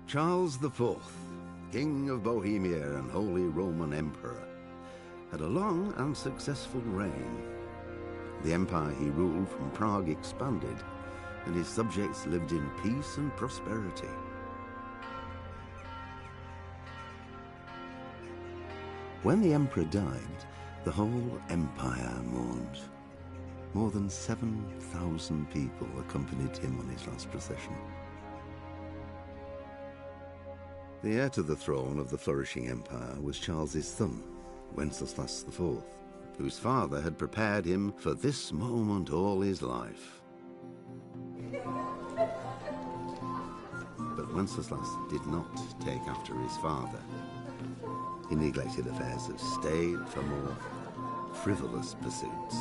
Charles IV, King of Bohemia and Holy Roman Emperor, had a long and successful reign. The empire he ruled from Prague expanded, and his subjects lived in peace and prosperity. When the emperor died, the whole empire mourned. More than 7,000 people accompanied him on his last procession. The heir to the throne of the flourishing empire was Charles's son, Wenceslas IV, whose father had prepared him for this moment all his life. But Wenceslas did not take after his father. He neglected affairs of state for more frivolous pursuits.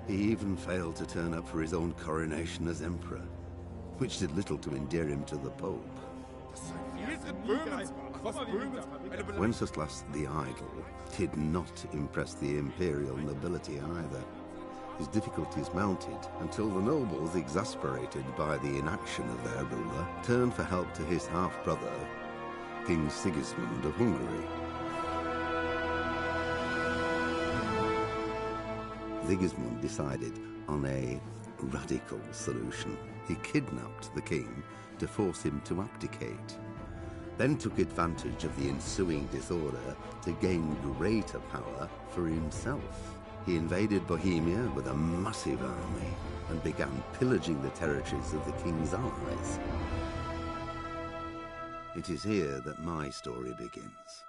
He even failed to turn up for his own coronation as emperor, which did little to endear him to the Pope. Wenceslas the Idle did not impress the imperial nobility either. His difficulties mounted until the nobles, exasperated by the inaction of their ruler, turned for help to his half-brother, King Sigismund of Hungary. Sigismund decided on a radical solution. He kidnapped the king to force him to abdicate, then took advantage of the ensuing disorder to gain greater power for himself. He invaded Bohemia with a massive army and began pillaging the territories of the king's allies. It is here that my story begins.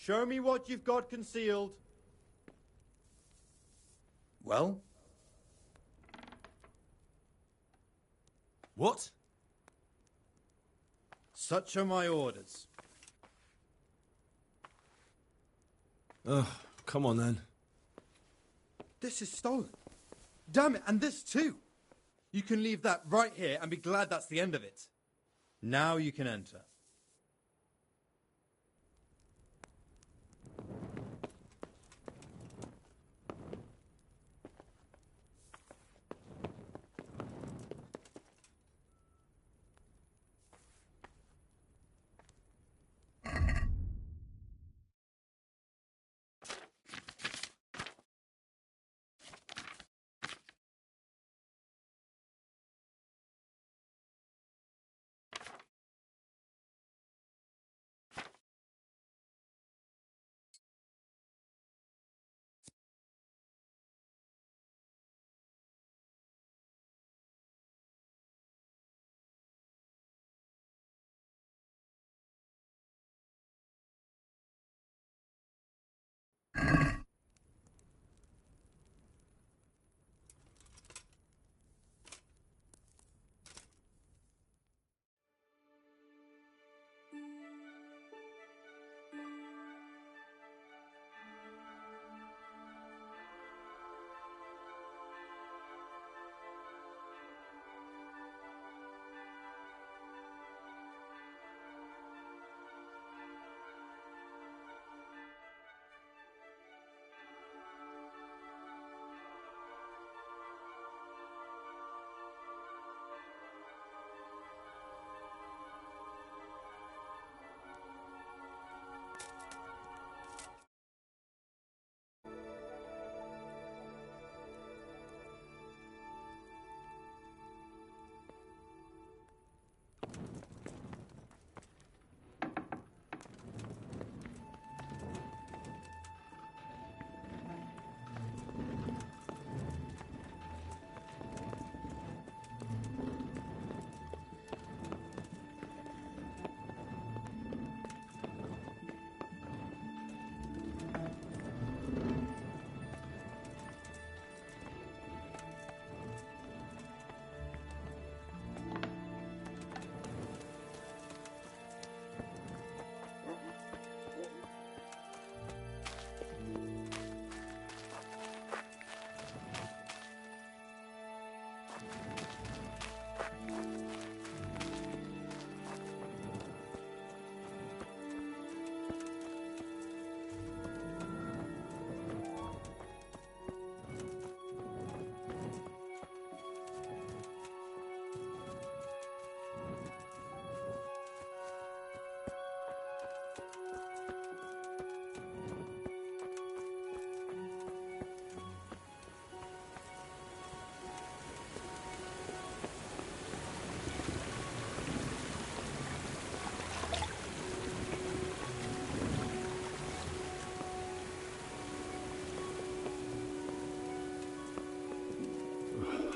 Show me what you've got concealed. Well? What? Such are my orders. Ugh, come on then. This is stolen. Damn it, and this too. You can leave that right here and be glad that's the end of it. Now you can enter.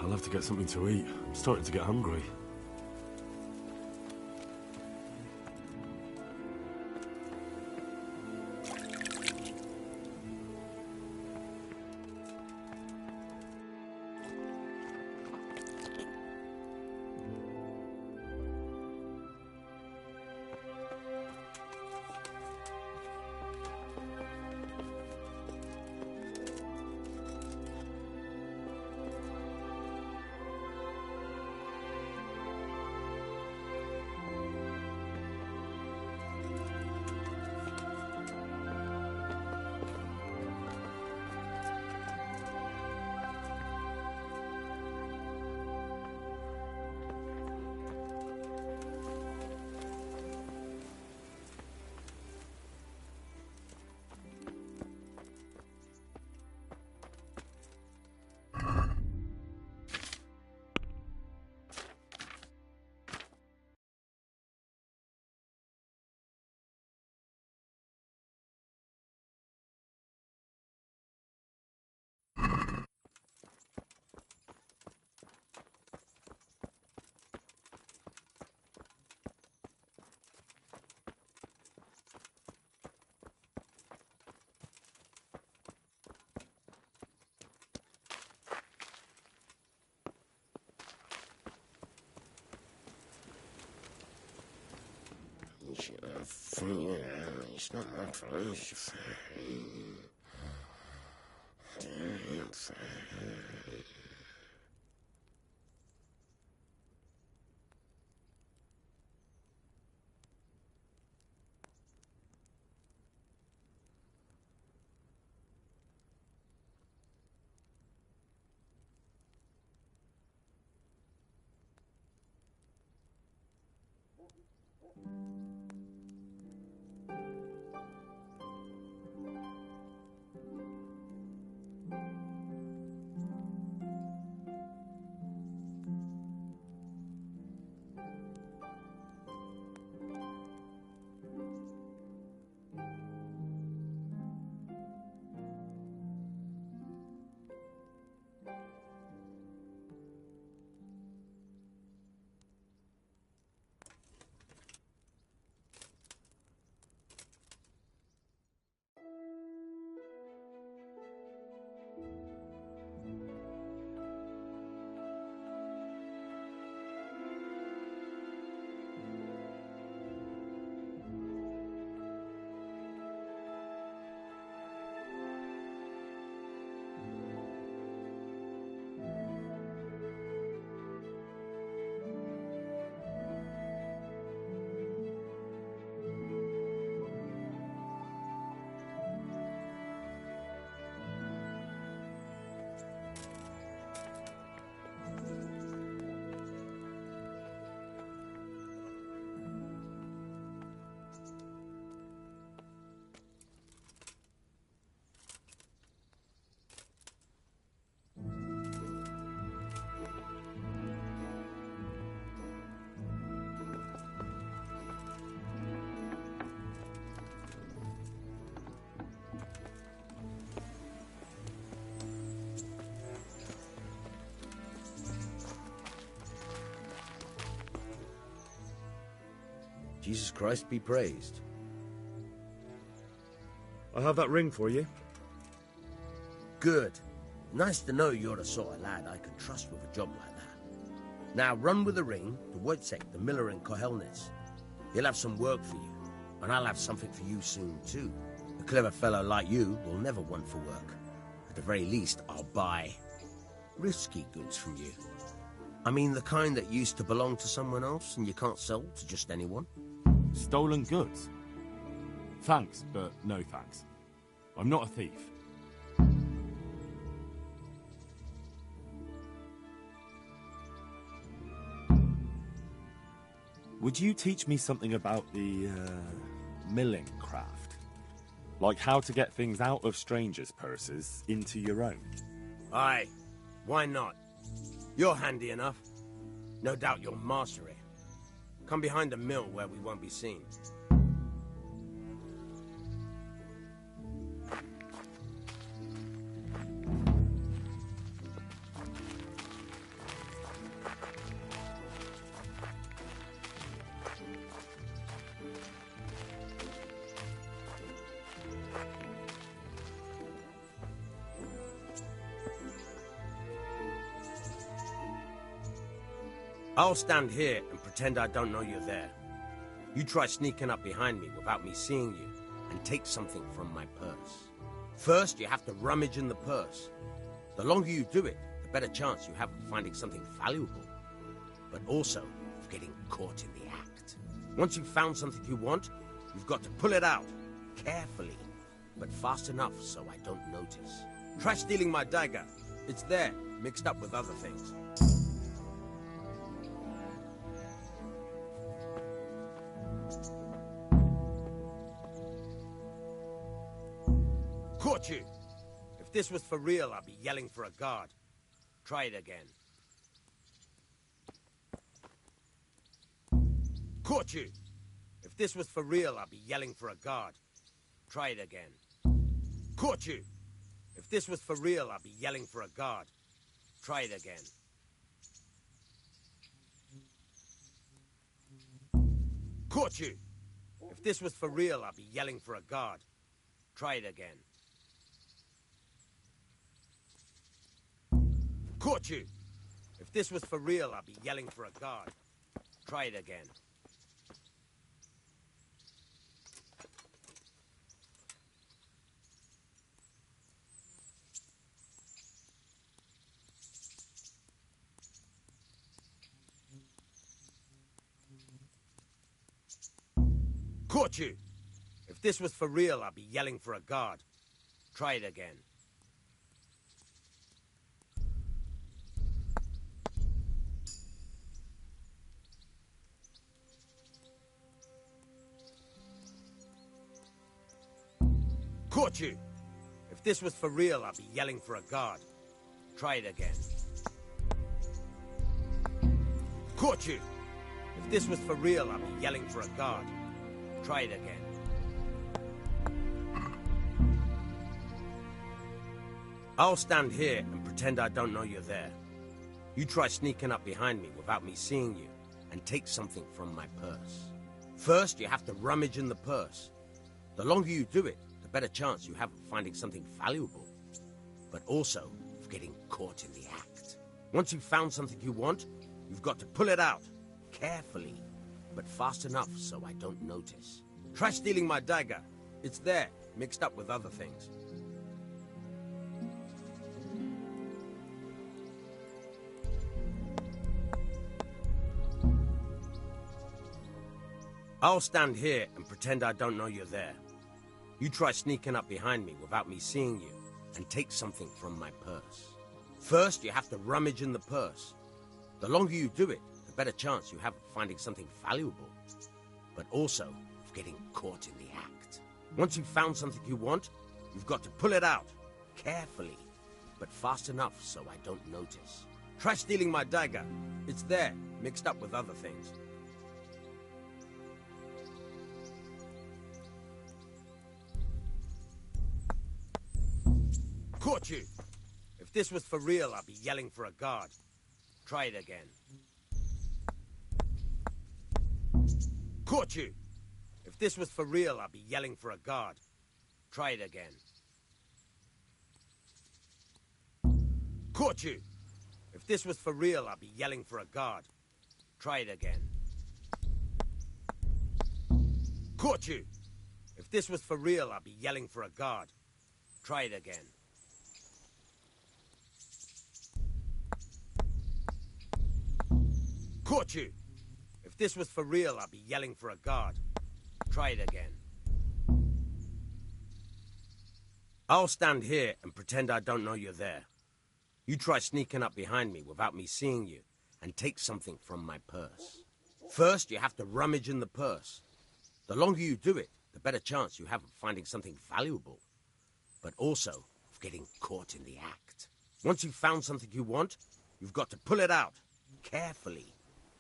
I'll have to get something to eat. I'm starting to get hungry. Jesus Christ be praised. I have that ring for you. Good. Nice to know you're the sort of lad I can trust with a job like that. Now run with the ring to Wojciech, the miller in Kohelnitz. He'll have some work for you, and I'll have something for you soon too. A clever fellow like you will never want for work. At the very least, I'll buy risky goods from you. I mean the kind that used to belong to someone else and you can't sell to just anyone. Stolen goods? Thanks, but no thanks. I'm not a thief. Would you teach me something about the, milling craft? Like how to get things out of strangers' purses into your own? Aye, why not? You're handy enough. No doubt you'll master it. Come behind the mill where we won't be seen. I'll stand here and pretend I don't know you're there. You try sneaking up behind me without me seeing you, and take something from my purse. First, you have to rummage in the purse. The longer you do it, the better chance you have of finding something valuable, but also of getting caught in the act. Once you've found something you want, you've got to pull it out, carefully, but fast enough so I don't notice. Try stealing my dagger. It's there, mixed up with other things. Caught you! If this was for real, I'd be yelling for a guard. Try it again. Caught you! If this was for real, I'd be yelling for a guard. Try it again. Caught you! If this was for real, I'd be yelling for a guard. Try it again. Caught you! If this was for real, I'd be yelling for a guard. Try it again. Caught you! If this was for real, I'd be yelling for a guard. Try it again. Caught you! If this was for real, I'd be yelling for a guard. Try it again. Caught you! If this was for real, I'd be yelling for a guard. Try it again. Caught you! If this was for real, I'd be yelling for a guard. Try it again. I'll stand here and pretend I don't know you're there. You try sneaking up behind me without me seeing you, and take something from my purse. First, you have to rummage in the purse. The longer you do it, the better chance you have of finding something valuable, but also of getting caught in the act. Once you've found something you want, you've got to pull it out, carefully, but fast enough so I don't notice. Try stealing my dagger. It's there, mixed up with other things. I'll stand here and pretend I don't know you're there. You try sneaking up behind me without me seeing you, and take something from my purse. First, you have to rummage in the purse. The longer you do it, the better chance you have of finding something valuable, but also of getting caught in the act. Once you've found something you want, you've got to pull it out, carefully, but fast enough so I don't notice. Try stealing my dagger. It's there, mixed up with other things. Caught you! If this was for real, I'd be yelling for a guard. Try it again. Caught you! If this was for real, I'd be yelling for a guard. Try it again. Caught you! If this was for real, I'd be yelling for a guard. Try it again. Caught you! If this was for real, I'd be yelling for a guard. Try it again. Caught you! If this was for real, I'd be yelling for a guard. Try it again. I'll stand here and pretend I don't know you're there. You try sneaking up behind me without me seeing you, and take something from my purse. First, you have to rummage in the purse. The longer you do it, the better chance you have of finding something valuable, but also of getting caught in the act. Once you've found something you want, you've got to pull it out, carefully,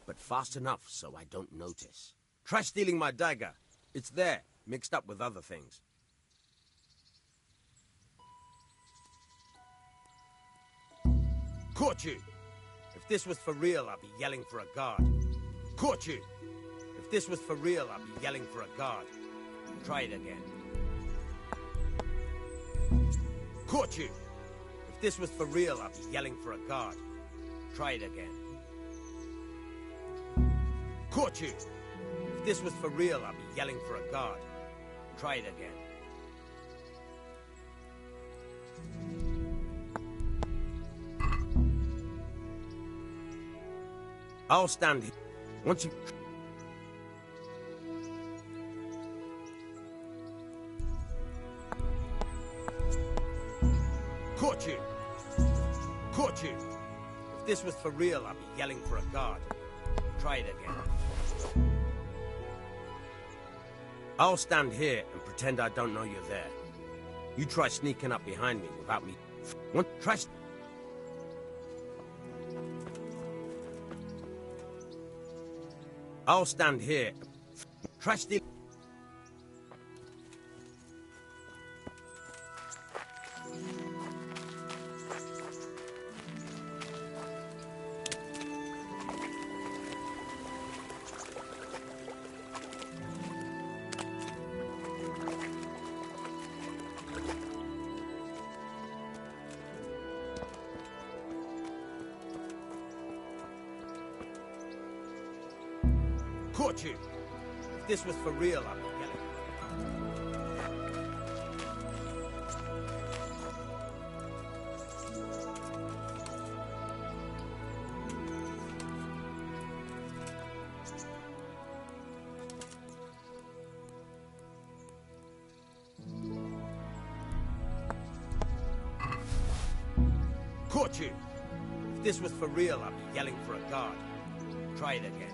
but fast enough so I don't notice. Try stealing my dagger. It's there, mixed up with other things. Caught you! If this was for real, I'd be yelling for a guard. Caught you! If this was for real, I'd be yelling for a guard. Try it again. Caught you! If this was for real, I'd be yelling for a guard. Try it again. Caught you! If this was for real, I'd be yelling for a guard. Try it again. I'll stand here. Once you... Caught you! Caught you! If this was for real, I'd be yelling for a guard. Try it again. I'll stand here and pretend I don't know you're there. You try sneaking up behind me without me... Try... I'll stand here. Try stealing... Caught you! If this was for real, I'd be yelling. Caught you. If this was for real, I'd be yelling for a guard. Try it again.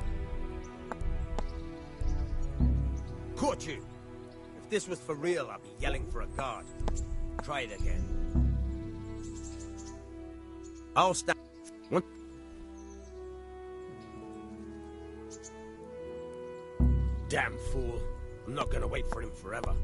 Caught you. If this was for real, I'd be yelling for a guard. Try it again. I'll stand. What? Damn fool. I'm not gonna wait for him forever.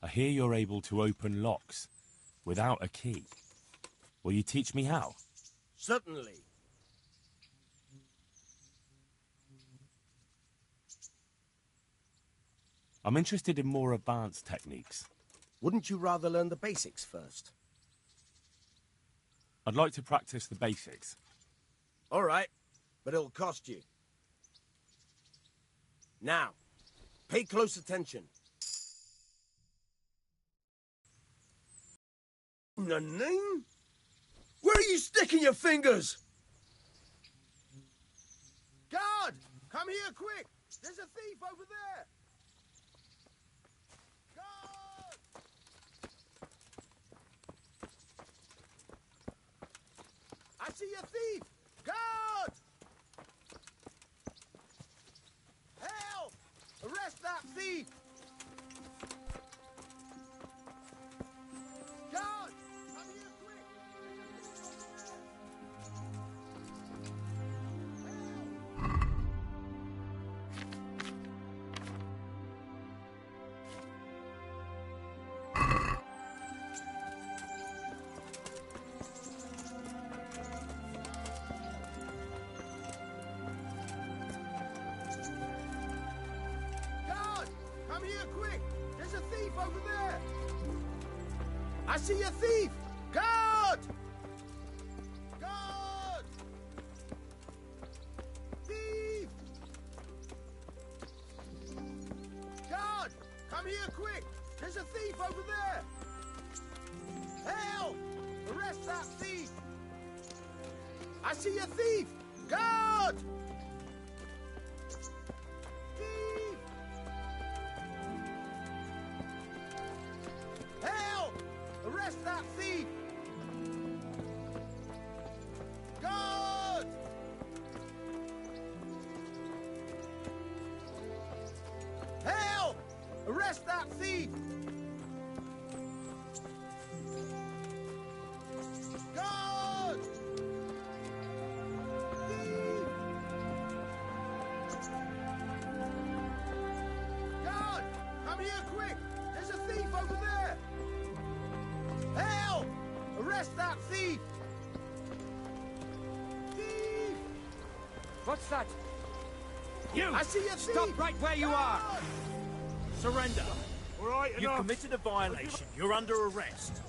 I hear you're able to open locks without a key. Will you teach me how? Certainly. I'm interested in more advanced techniques. Wouldn't you rather learn the basics first? I'd like to practice the basics. All right, but it'll cost you. Now, pay close attention. Name? Where are you sticking your fingers? Guard! Come here quick! There's a thief over there! Guard! I see a thief! Guard! Help! Arrest that thief! Guard! Come here quick! Guard! Come here quick! There's a thief over there! I see a thief! Guard! Guard! Thief! Guard! Come here quick! There's a thief over there! Help! Arrest that thief! I see a thief! Guard! Thief! Help! Arrest that thief! Guard! Help! Arrest that thief! Guard! Thief! Guard! Come here quick! There's a thief over there! Help! Arrest that thief! Thief! What's that? You! I see a thief! Stop right where you are! Surrender. All right, You've committed a violation. You're under arrest.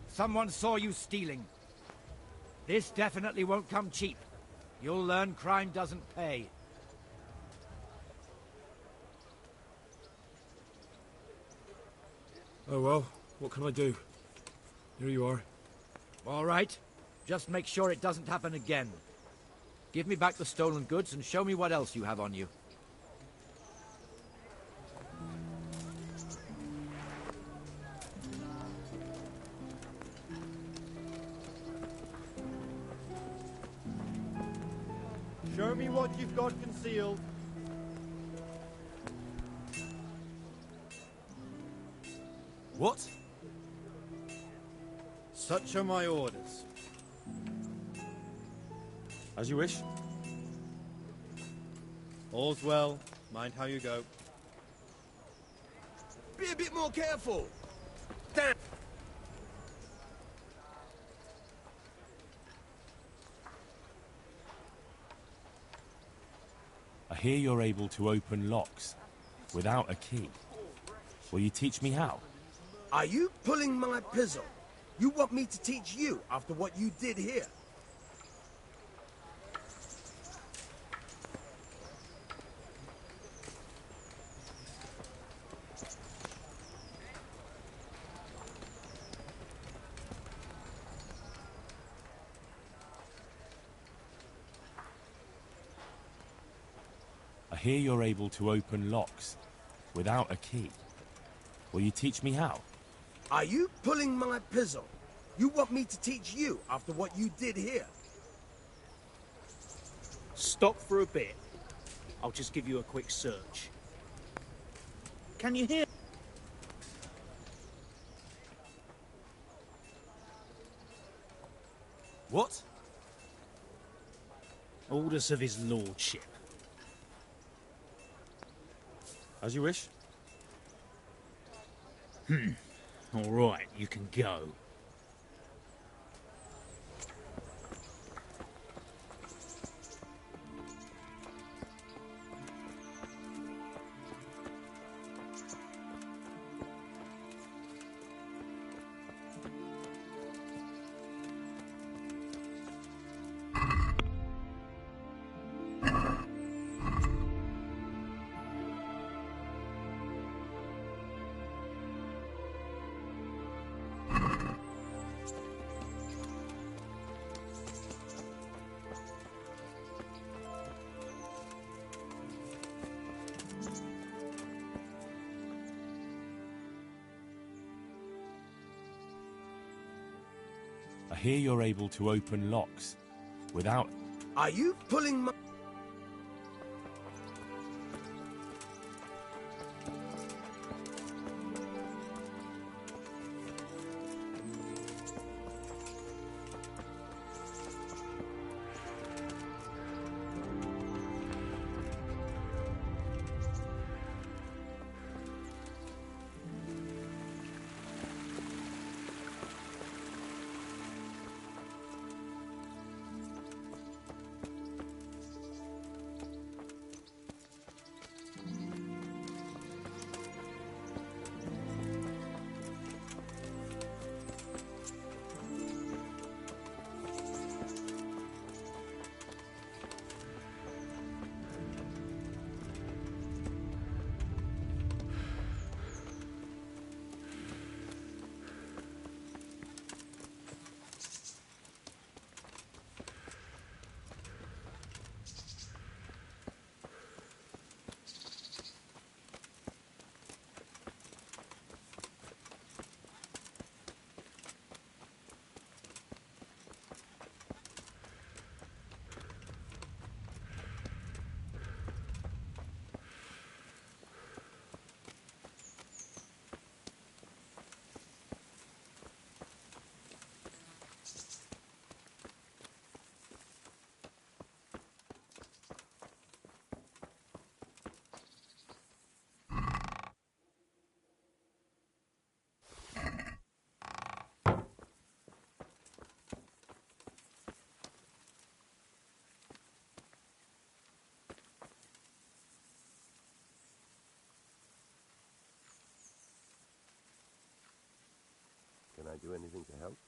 Someone saw you stealing. This definitely won't come cheap. You'll learn crime doesn't pay. Oh well, what can I do? Here you are. All right. Just make sure it doesn't happen again. Give me back the stolen goods and show me what else you have on you. Show me what you've got concealed. What? Such are my orders. As you wish. All's well. Mind how you go. Be a bit more careful! Damn! I hear you're able to open locks without a key. Will you teach me how? Are you pulling my pizzle? You want me to teach you after what you did here? hear you're able to open locks without a key. Will you teach me how? Are you pulling my pizzle? You want me to teach you after what you did here? Stop for a bit. I'll just give you a quick search. Can you hear? What? Orders of his lordship. As you wish. All right, you can go. I hear you're able to open locks without... Are you pulling my... Can I do anything to help?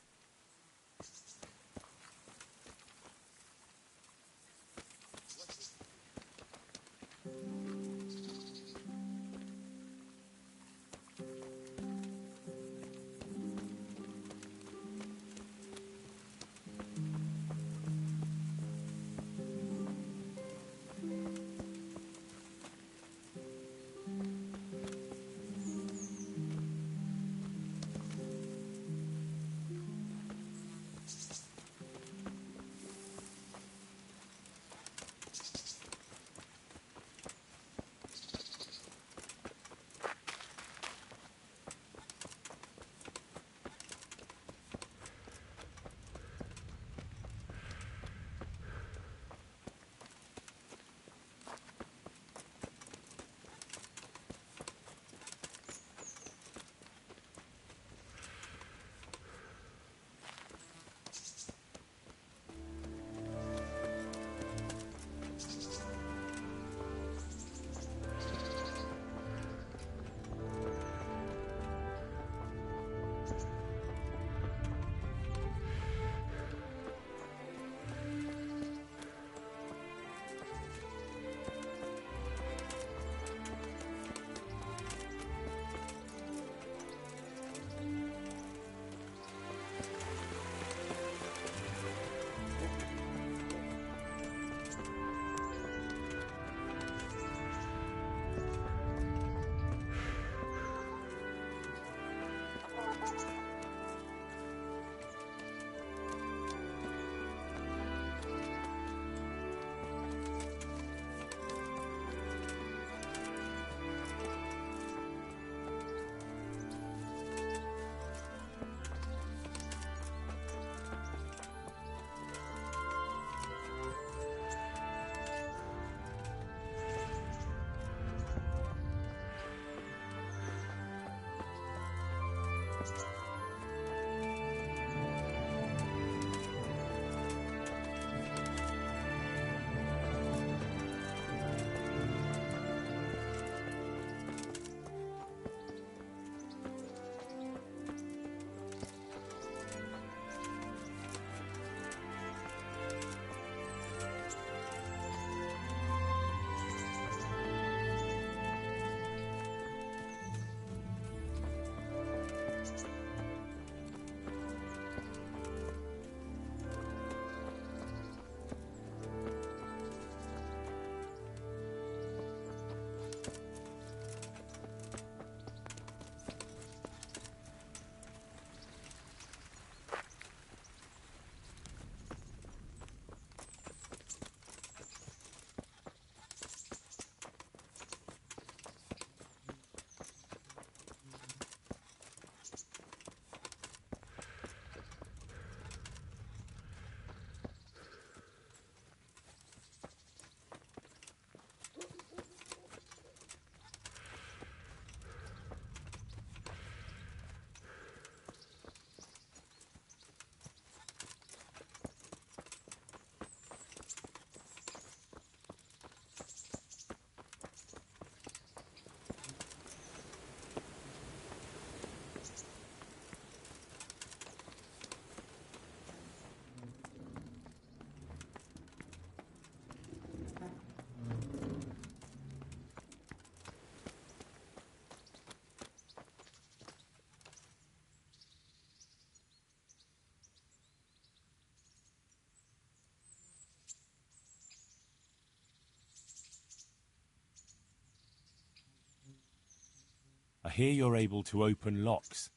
hear you're able to open locks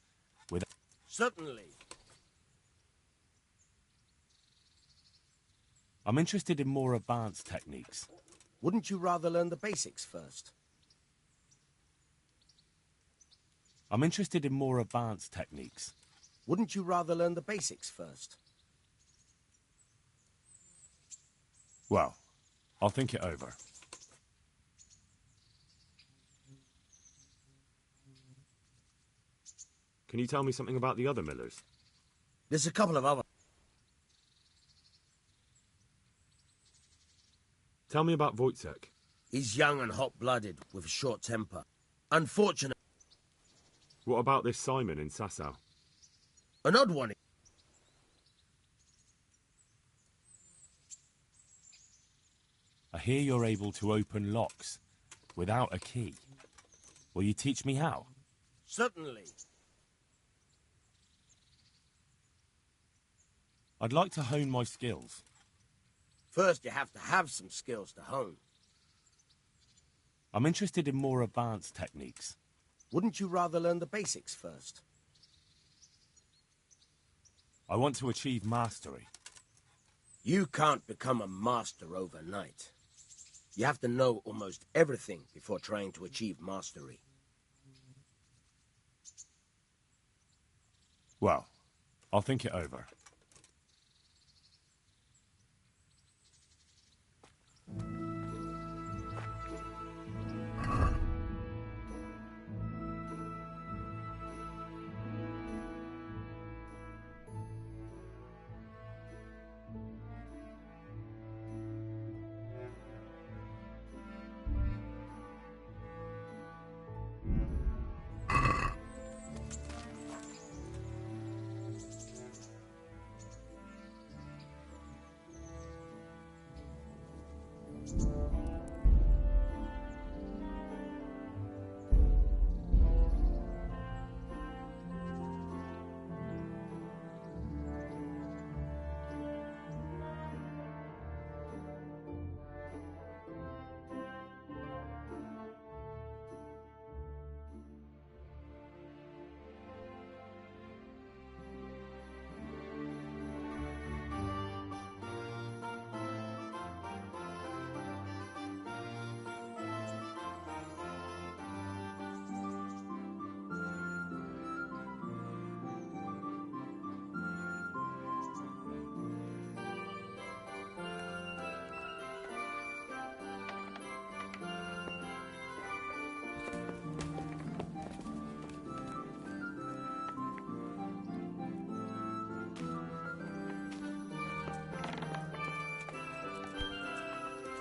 with... Certainly. I'm interested in more advanced techniques. Wouldn't you rather learn the basics first? I'm interested in more advanced techniques. Wouldn't you rather learn the basics first? Well, I'll think it over. Can you tell me something about the other millers? There's a couple of other... Tell me about Wojciech. He's young and hot-blooded, with a short temper. Unfortunate. What about this Simon in Sasau? An odd one. I hear you're able to open locks without a key. Will you teach me how? Certainly. I'd like to hone my skills. First, you have to have some skills to hone. I'm interested in more advanced techniques. Wouldn't you rather learn the basics first? I want to achieve mastery. You can't become a master overnight. You have to know almost everything before trying to achieve mastery. Well, I'll think it over.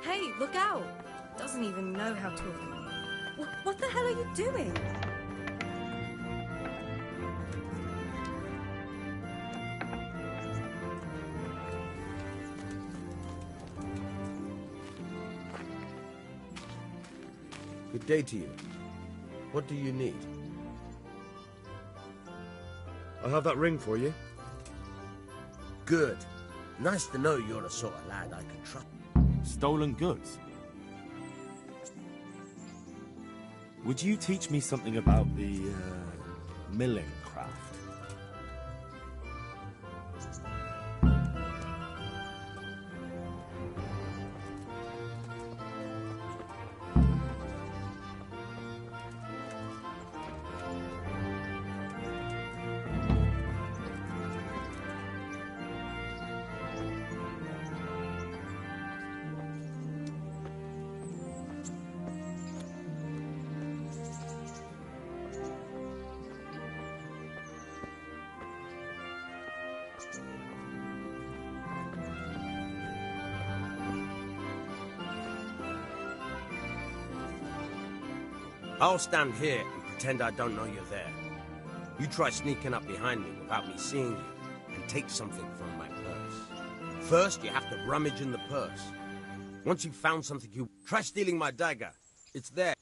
Hey, look out! Doesn't even know how to... What the hell are you doing? Good day to you. What do you need? I have that ring for you. Good. Nice to know you're the sort of lad I can trust. Stolen goods? Would you teach me something about the, milling craft? I'll stand here and pretend I don't know you're there. You try sneaking up behind me without me seeing you, and take something from my purse. First, you have to rummage in the purse. Once you've found something you... Try stealing my dagger. It's there.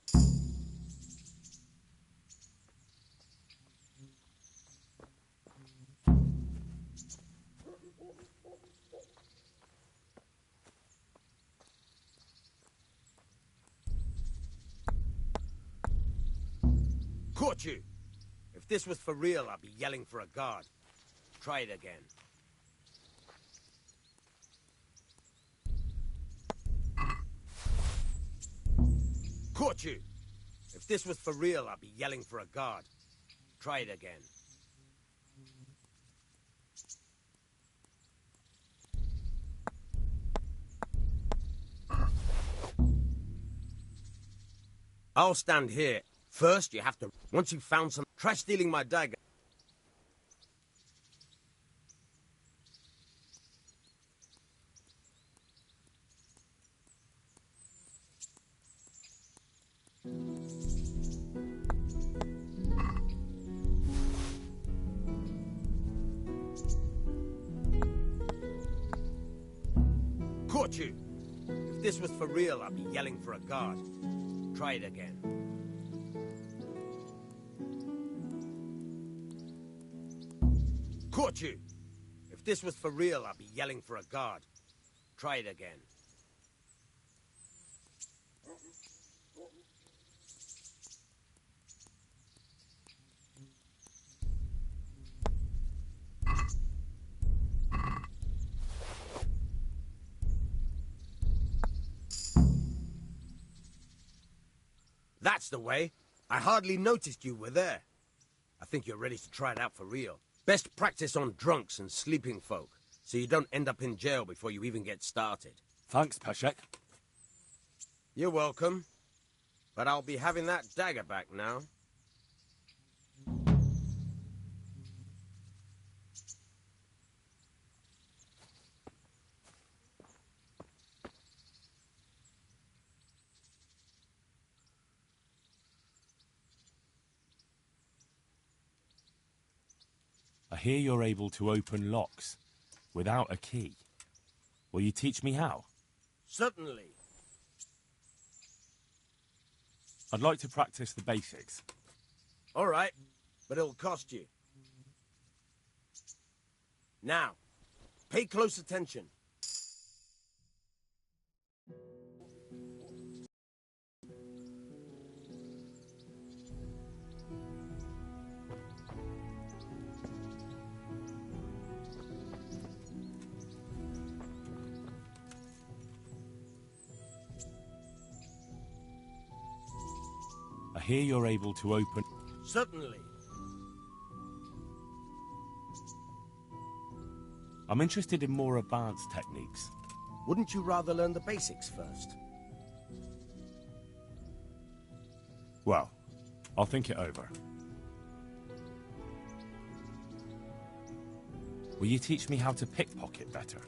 Caught Caught you! If this was for real, I'd be yelling for a guard. Try it again. Caught you! If this was for real, I'd be yelling for a guard. Try it again. I'll stand here. First, you have to... Once you've found some... Try stealing my dagger. Caught you! If this was for real, I'd be yelling for a guard. Try it again. Caught you! If this was for real, I'd be yelling for a guard. Try it again. That's the way. I hardly noticed you were there. I think you're ready to try it out for real. Best practice on drunks and sleeping folk, so you don't end up in jail before you even get started. Thanks, Peshek. You're welcome. But I'll be having that dagger back now. I hear you're able to open locks without a key. Will you teach me how? Certainly. I'd like to practice the basics. All right, but it'll cost you. Now, pay close attention. I hear you're able to open... Certainly. I'm interested in more advanced techniques. Wouldn't you rather learn the basics first? Well, I'll think it over. Will you teach me how to pickpocket better?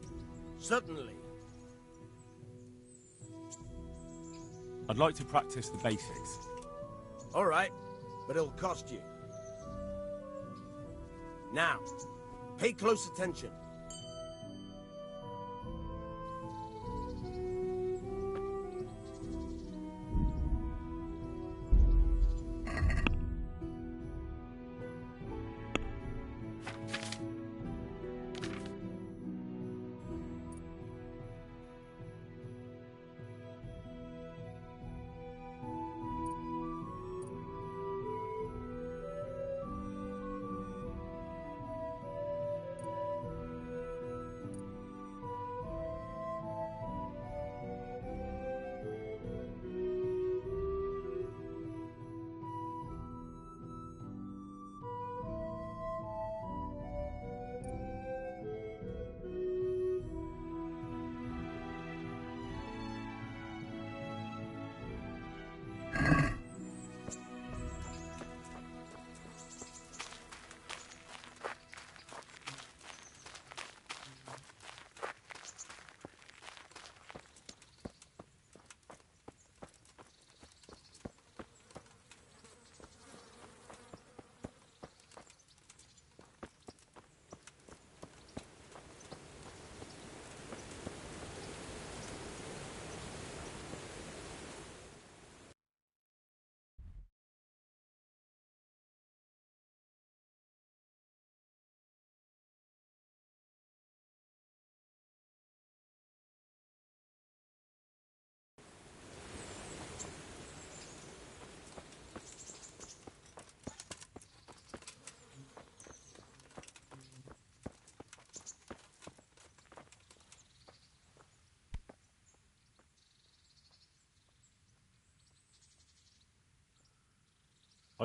Certainly. I'd like to practice the basics. All right, but it'll cost you. Now, pay close attention.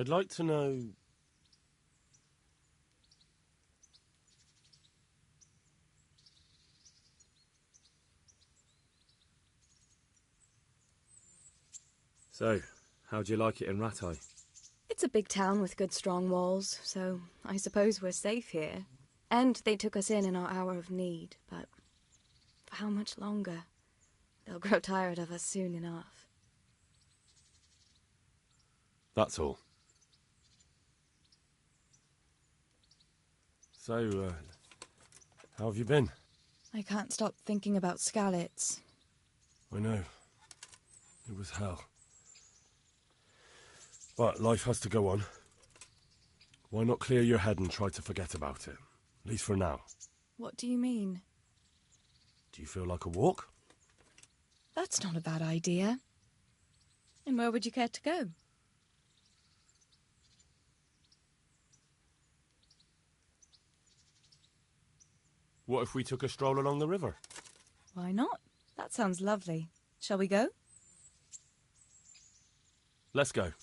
I'd like to know... So, how'd you like it in Rattay? It's a big town with good strong walls, so I suppose we're safe here. And they took us in our hour of need, but for how much longer? They'll grow tired of us soon enough. That's all. So, how have you been? I can't stop thinking about Skalitz. I know. It was hell. But life has to go on. Why not clear your head and try to forget about it? At least for now. What do you mean? Do you feel like a walk? That's not a bad idea. And where would you care to go? What if we took a stroll along the river? Why not? That sounds lovely. Shall we go? Let's go.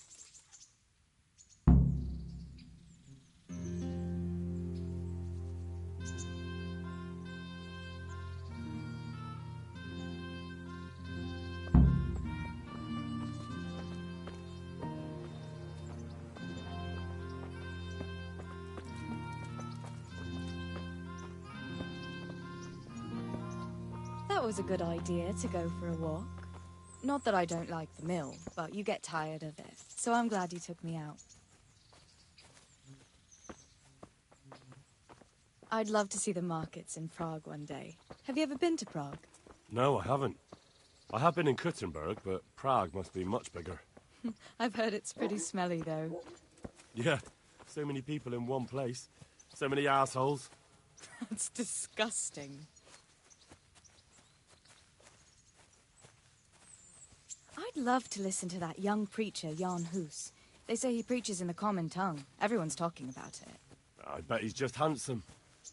That was a good idea to go for a walk. Not that I don't like the mill, but you get tired of it, so I'm glad you took me out. I'd love to see the markets in Prague one day. Have you ever been to Prague? No, I haven't. I have been in Kuttenberg, but Prague must be much bigger. I've heard it's pretty smelly, though. Yeah, so many people in one place. So many assholes. That's disgusting. I'd love to listen to that young preacher, Jan Hus. They say he preaches in the common tongue. Everyone's talking about it. I bet he's just handsome.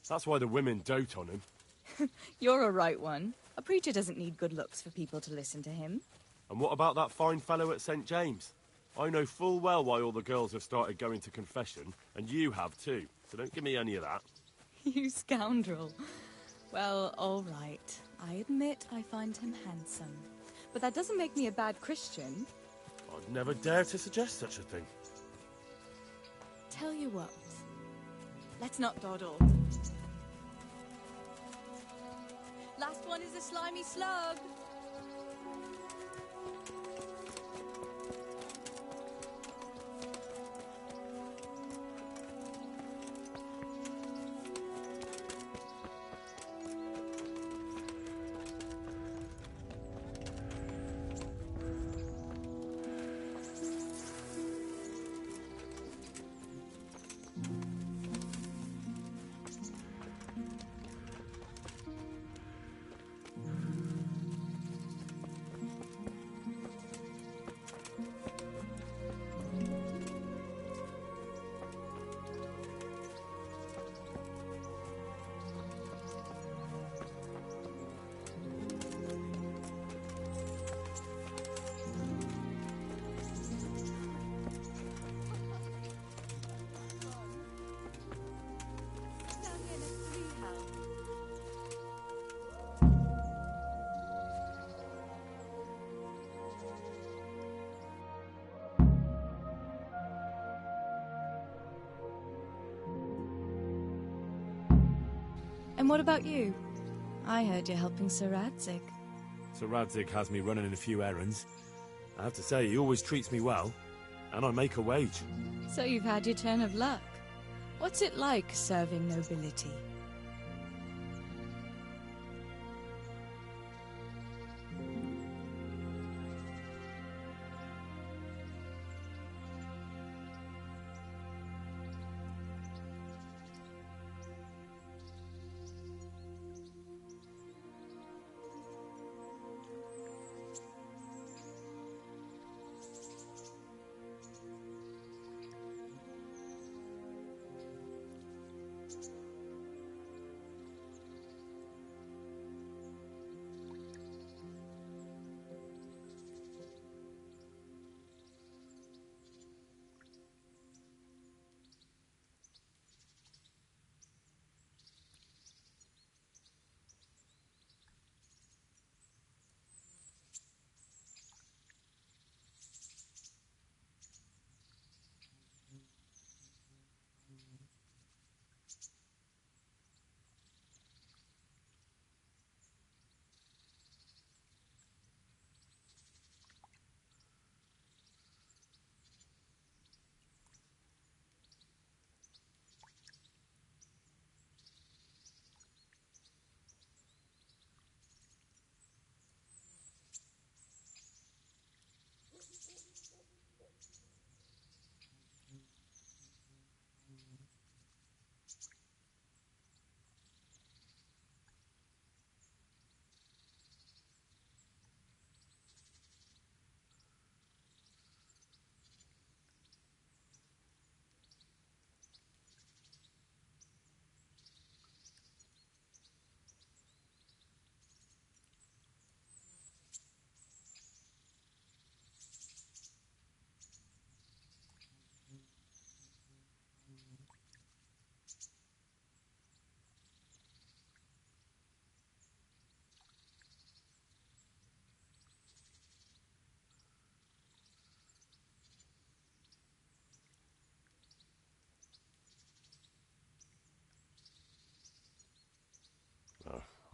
That's why the women dote on him. You're a right one. A preacher doesn't need good looks for people to listen to him. And what about that fine fellow at St. James? I know full well why all the girls have started going to confession, and you have too. So don't give me any of that. You scoundrel. Well, all right. I admit I find him handsome. But that doesn't make me a bad Christian. I'd never dare to suggest such a thing. Tell you what. Let's not dawdle. Last one is a slimy slug. And what about you? I heard you're helping Sir Radzig. Sir Radzig has me running a few errands. I have to say, he always treats me well, and I make a wage. So you've had your turn of luck. What's it like serving nobility?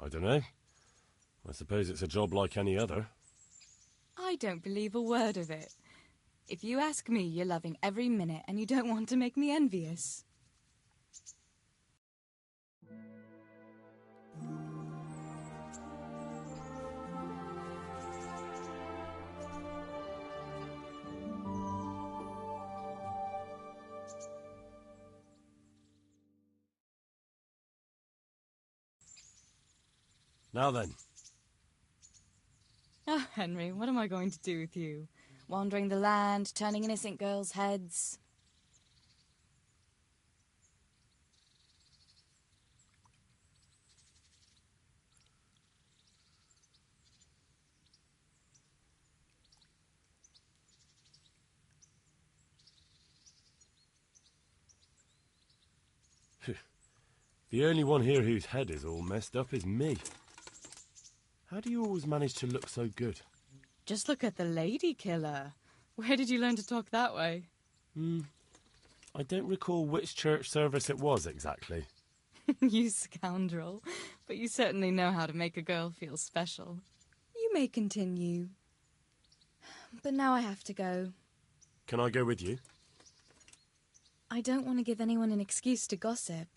I don't know. I suppose it's a job like any other. I don't believe a word of it. If you ask me, you're loving every minute and you don't want to make me envious. Now then. Oh, Henry, what am I going to do with you? Wandering the land, turning innocent girls' heads. The only one here whose head is all messed up is me. How do you always manage to look so good? Just look at the lady killer. Where did you learn to talk that way? I don't recall which church service it was exactly. You scoundrel. But you certainly know how to make a girl feel special. You may continue. But now I have to go. Can I go with you? I don't want to give anyone an excuse to gossip.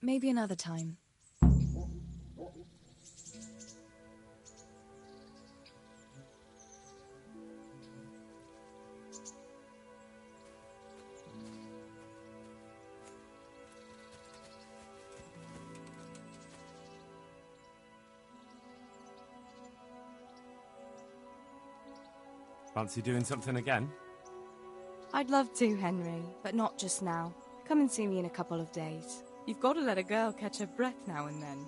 Maybe another time. Fancy doing something again? I'd love to, Henry, but not just now. Come and see me in a couple of days. You've got to let a girl catch her breath now and then.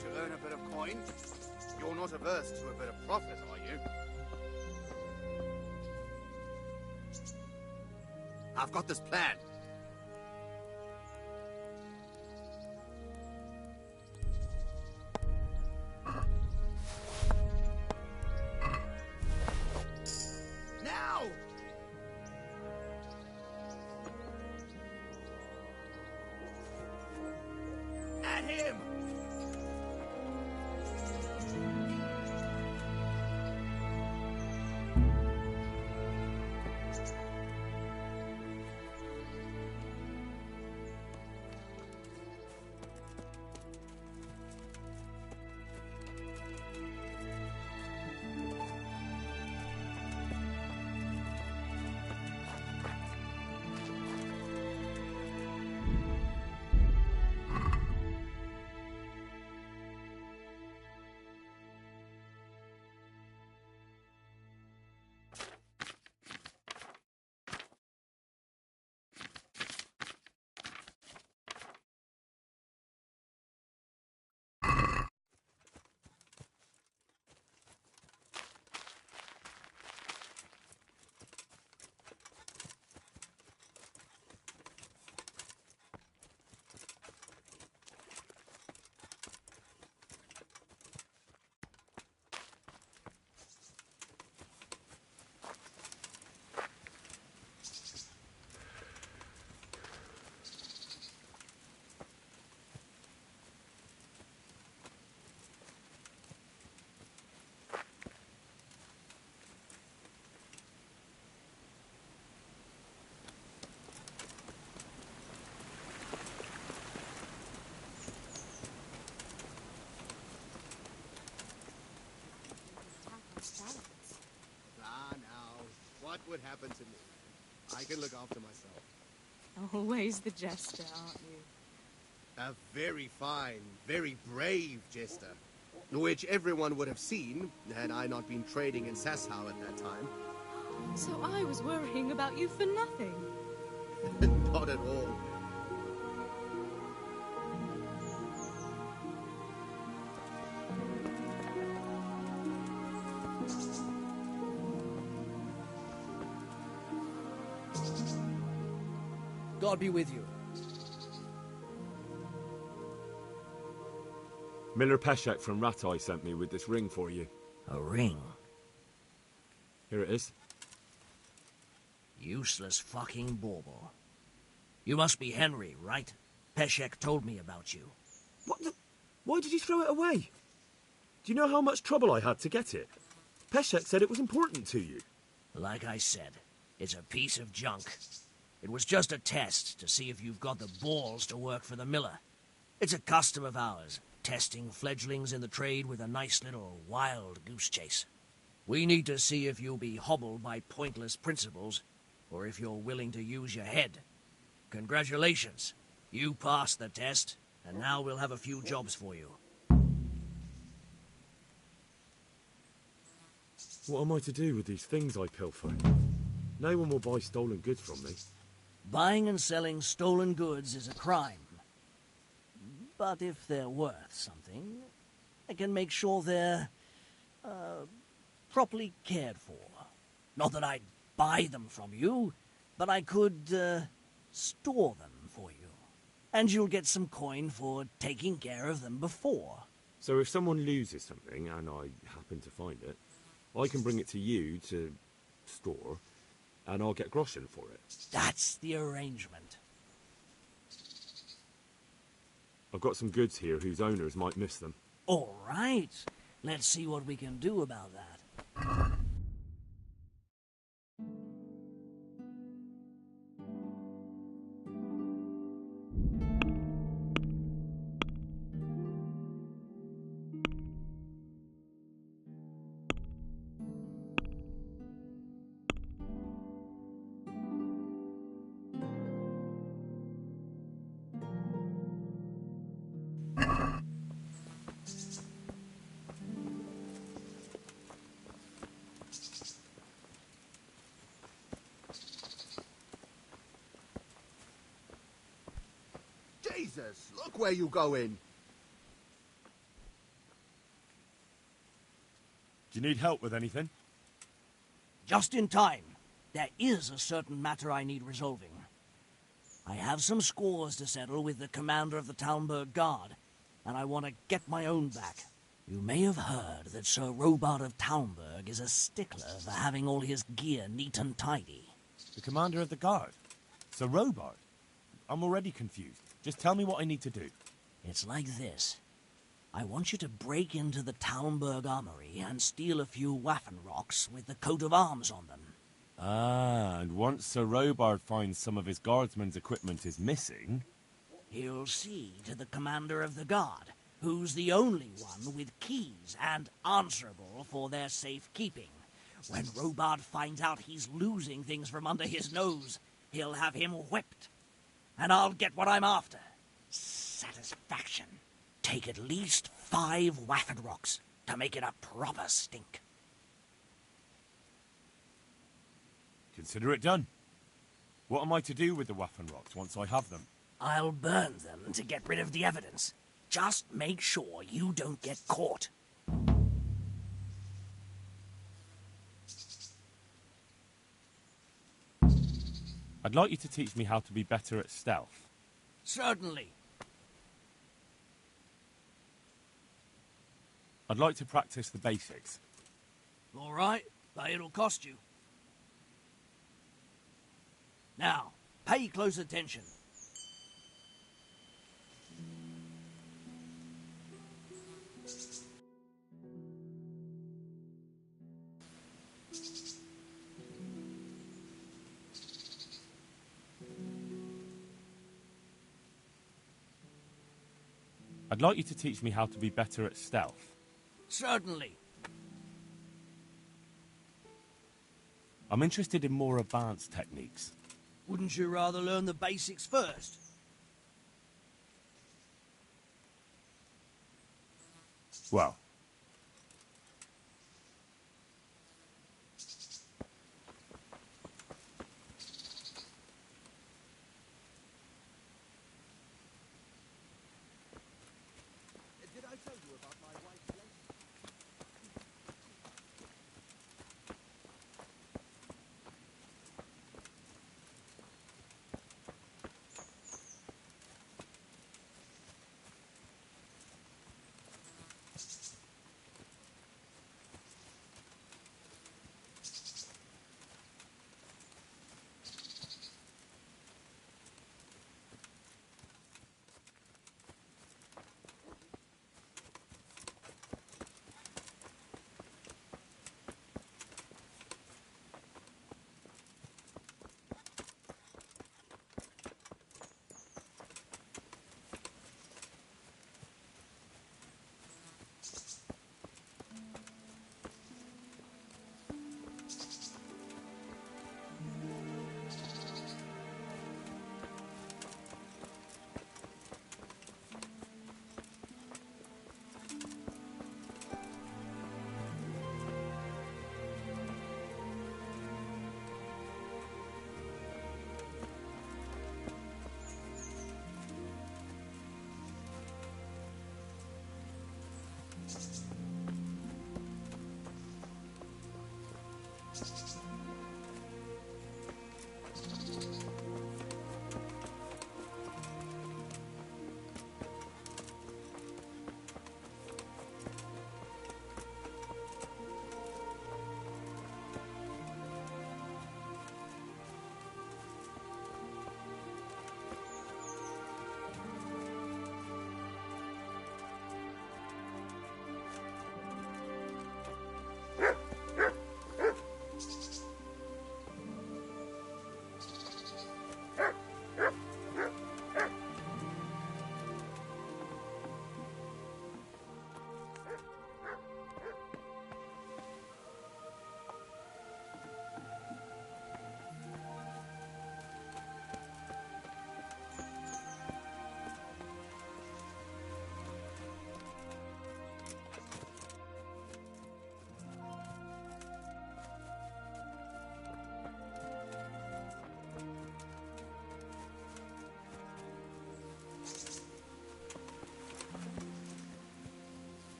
to earn a bit of coin? You're not averse to a bit of profit, are you? I've got this plan. Now! At him! Ah, now, what would happen to me? I can look after myself. Always the jester, aren't you? A very fine, very brave jester, which everyone would have seen had I not been trading in Sasau at that time. So I was worrying about you for nothing. Not at all. God be with you. Miller Peshek from Ratai sent me with this ring for you. A ring? Here it is. Useless fucking bauble. You must be Henry, right? Peshek told me about you. What the... Why did you throw it away? Do you know how much trouble I had to get it? Peshek said it was important to you. Like I said, it's a piece of junk. It was just a test to see if you've got the balls to work for the miller. It's a custom of ours, testing fledglings in the trade with a nice little wild goose chase. We need to see if you'll be hobbled by pointless principles, or if you're willing to use your head. Congratulations. You passed the test, and now we'll have a few jobs for you. What am I to do with these things I pilfer? No one will buy stolen goods from me. Buying and selling stolen goods is a crime. But if they're worth something, I can make sure they're, properly cared for. Not that I'd buy them from you, but I could, store them for you. And you'll get some coin for taking care of them before. So if someone loses something, and I happen to find it, I can bring it to you to store, and I'll get groschen for it. That's the arrangement. I've got some goods here whose owners might miss them. All right. Let's see what we can do about that. Jesus, look where you going. Do you need help with anything? Just in time. There is a certain matter I need resolving. I have some scores to settle with the commander of the Talmberg Guard, and I want to get my own back. You may have heard that Sir Robard of Talmberg is a stickler for having all his gear neat and tidy. The commander of the guard? Sir Robard? I'm already confused. Just tell me what I need to do. It's like this. I want you to break into the Talmberg armory and steal a few Waffenrocks with the coat of arms on them. Ah, and once Sir Robard finds some of his guardsmen's equipment is missing... He'll see to the commander of the guard, who's the only one with keys and answerable for their safekeeping. When Robard finds out he's losing things from under his nose, he'll have him whipped. And I'll get what I'm after. Satisfaction. Take at least 5 Waffenrocks to make it a proper stink. Consider it done. What am I to do with the Waffenrocks once I have them? I'll burn them to get rid of the evidence. Just make sure you don't get caught. I'd like you to teach me how to be better at stealth. Certainly. I'd like to practice the basics. All right, but it'll cost you. Now, pay close attention. I'd like you to teach me how to be better at stealth. Certainly. I'm interested in more advanced techniques. Wouldn't you rather learn the basics first? Well... Did I tell you about my wife's lady?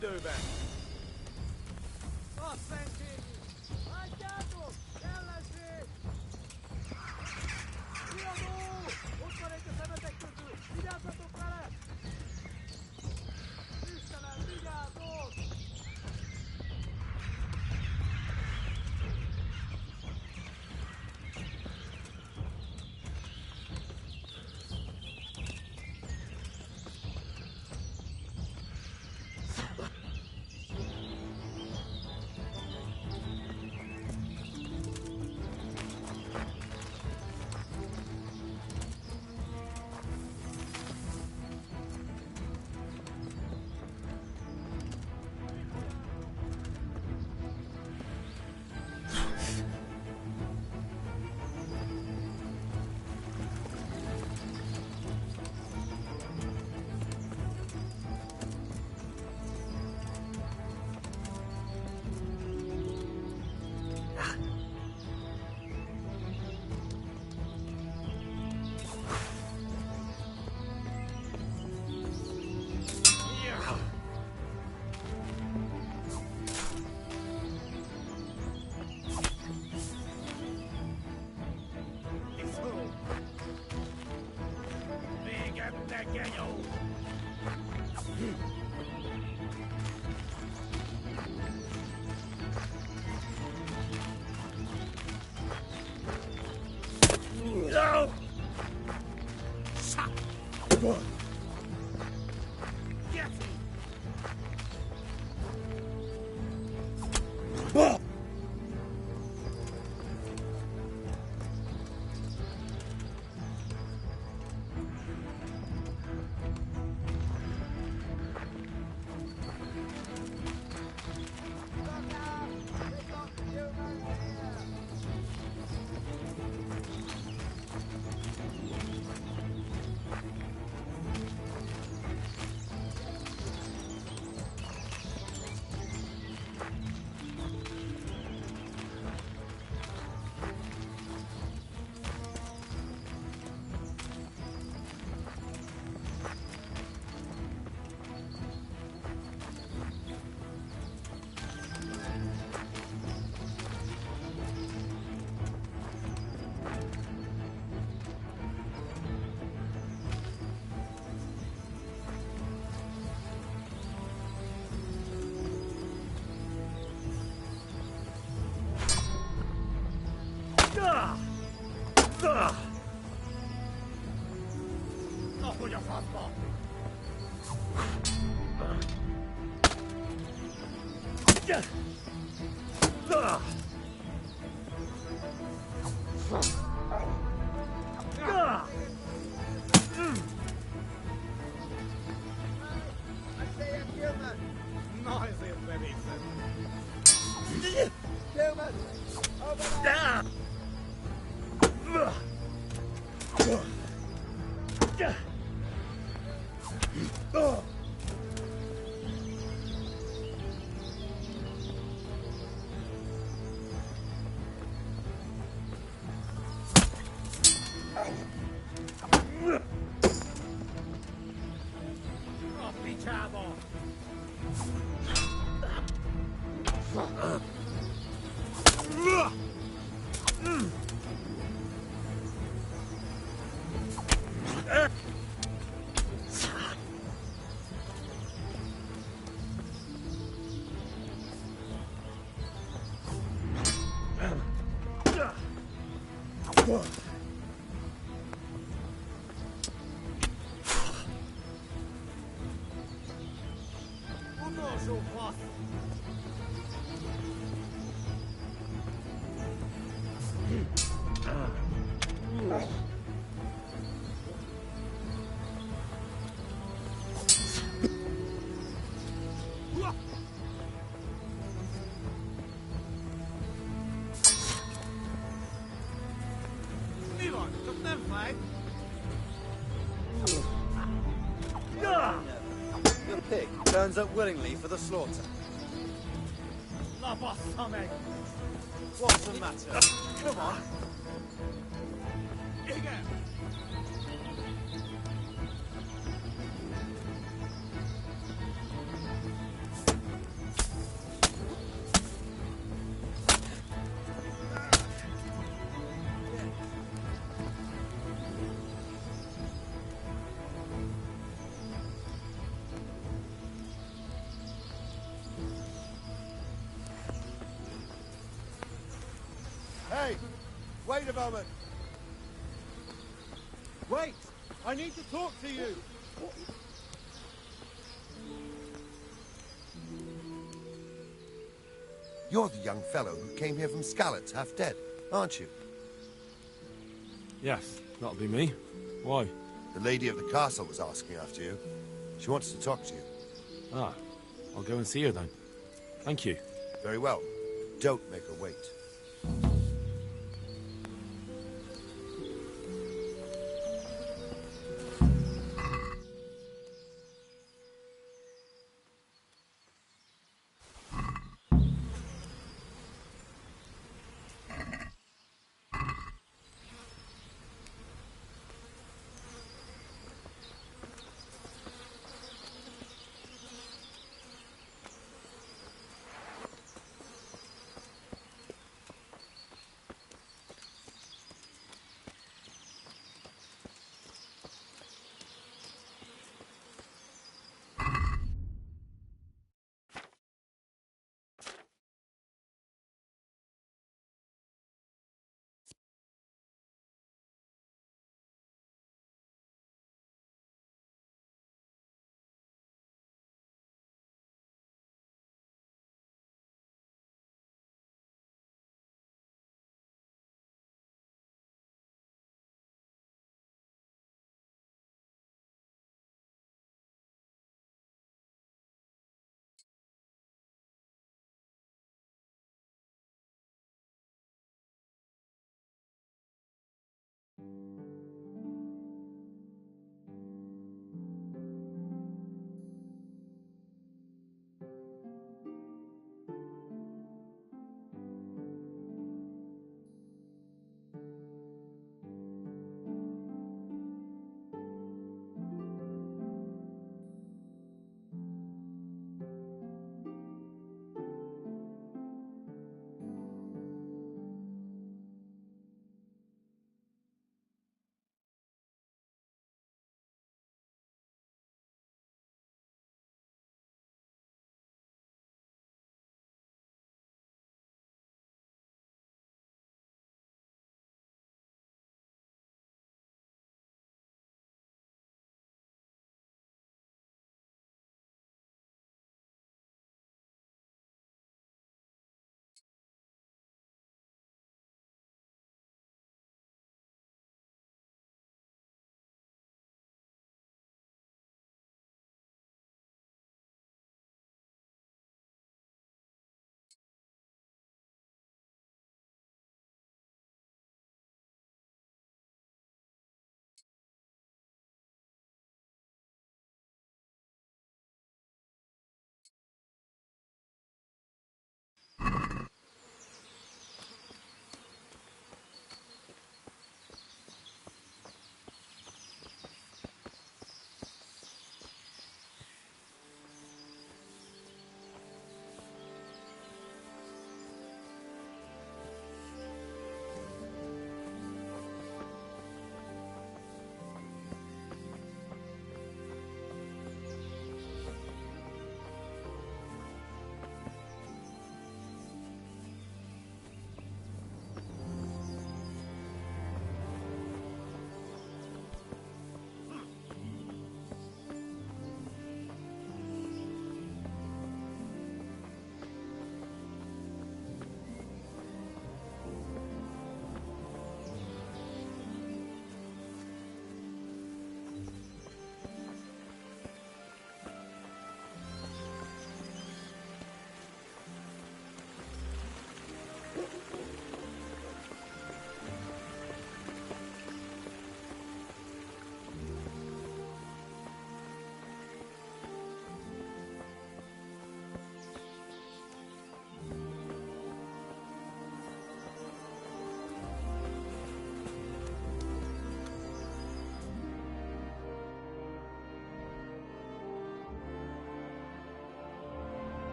you do then? Your pig turns up willingly for the slaughter. What's the matter? Come on. Hey! Wait a moment! Wait! I need to talk to you! You're the young fellow who came here from Skalitz, half dead, aren't you? Yes, that'll be me. Why? The lady of the castle was asking after you. She wants to talk to you. Ah, I'll go and see her then. Thank you. Very well. Don't make her wait.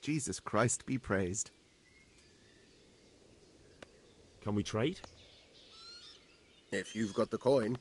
Jesus Christ be praised. Can we trade? If you've got the coin.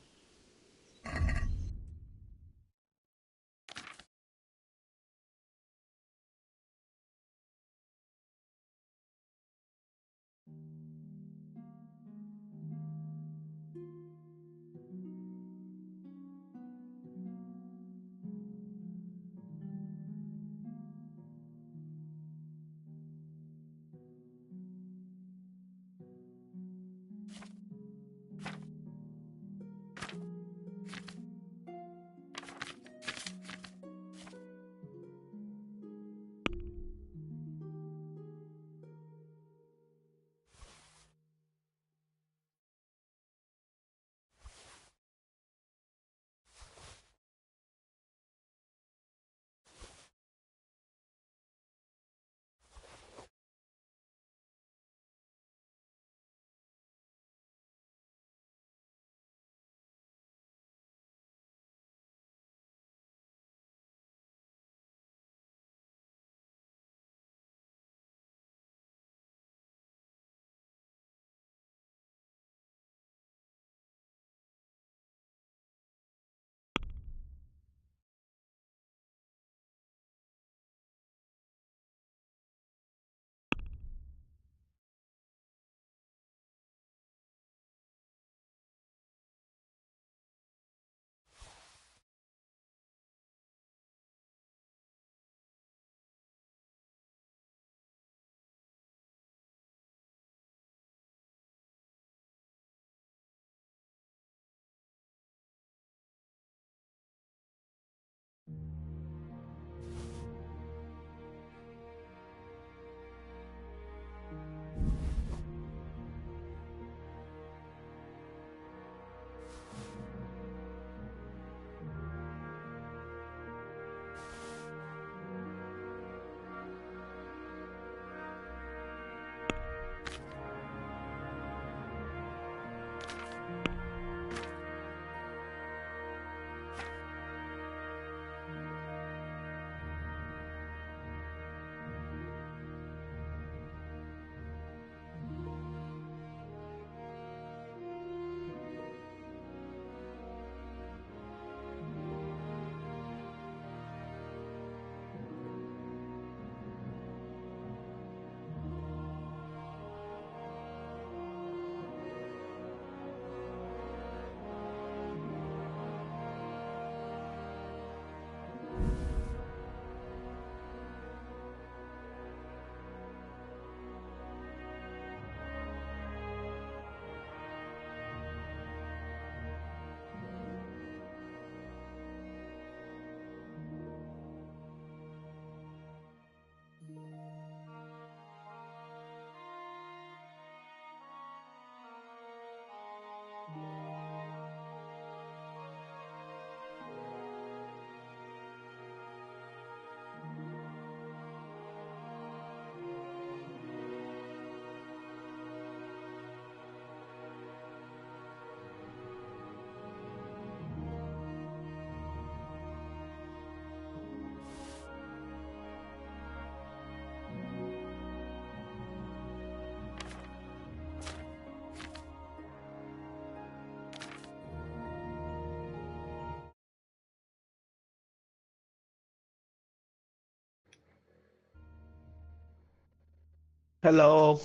Hello.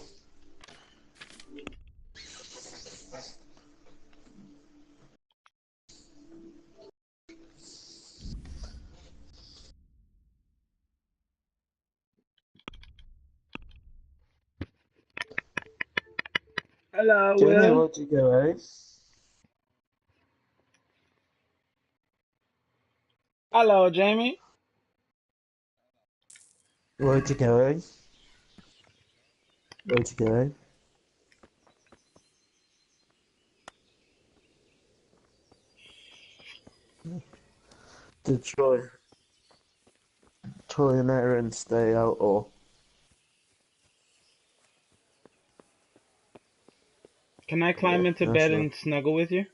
Hello, Jamie, Will. where'd you go, eh? Hello, Jamie. Where'd you go, eh? Where'd you go, eh? Did Troy and Aaron stay out, or? Can I climb Yeah, into no, bed sure. and snuggle with you?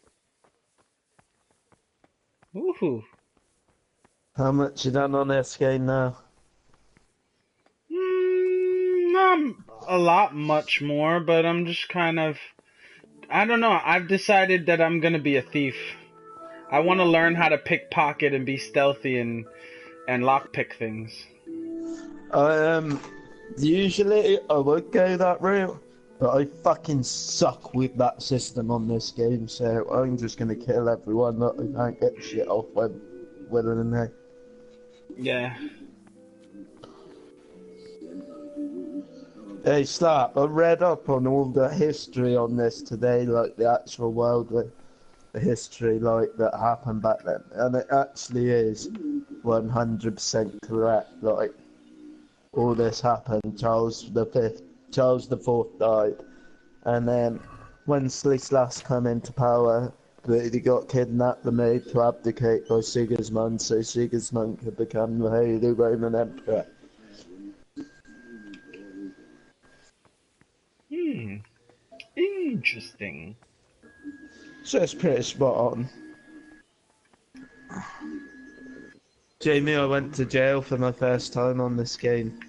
Woohoo. How much you done on SK now? A lot much more, but I'm just kind of... I don't know. I've decided that I'm gonna be a thief. I want to learn how to pickpocket and be stealthy and lockpick things. Usually I would go that route, but I fucking suck with that system on this game, so I'm just gonna kill everyone that I can't get shit off with willingly. Yeah. Hey, Slap, I read up on all the history on this today, like the actual world, the history like that happened back then, and it actually is 100% correct. Like, all this happened. Charles IV died, and then when Slislas come into power, he got kidnapped and made to abdicate by Sigismund, so Sigismund could become the Holy Roman Emperor. Interesting. So it's pretty spot on. Jamie, I went to jail for my first time on this game.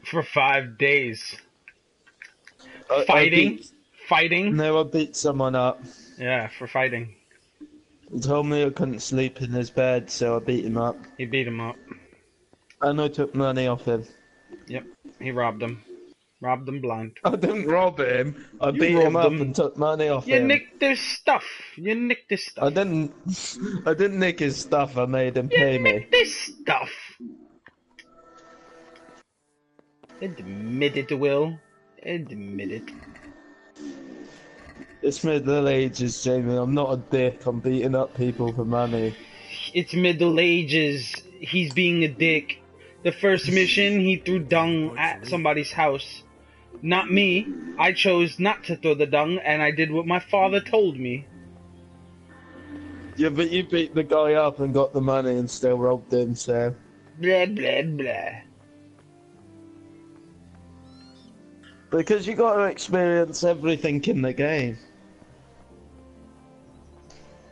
For 5 days. Fighting? Fighting? No, I beat someone up. Yeah, for fighting. He told me I couldn't sleep in his bed, so I beat him up. He beat him up. And I took money off him. Yep, he robbed him. Robbed him blind. I didn't rob him. I beat him up and took money off him. You nicked his stuff. You nicked his stuff. I didn't nick his stuff. I made him pay me. You nicked his stuff. Admit it, Will. Admit it. It's Middle Ages, Jamie. I'm not a dick. I'm beating up people for money. It's Middle Ages. He's being a dick. The first mission, he threw dung at somebody's house. Not me. I chose not to throw the dung, and I did what my father told me. Yeah, but you beat the guy up and got the money and still robbed him, so... Blah, blah, blah. Because you got to experience everything in the game.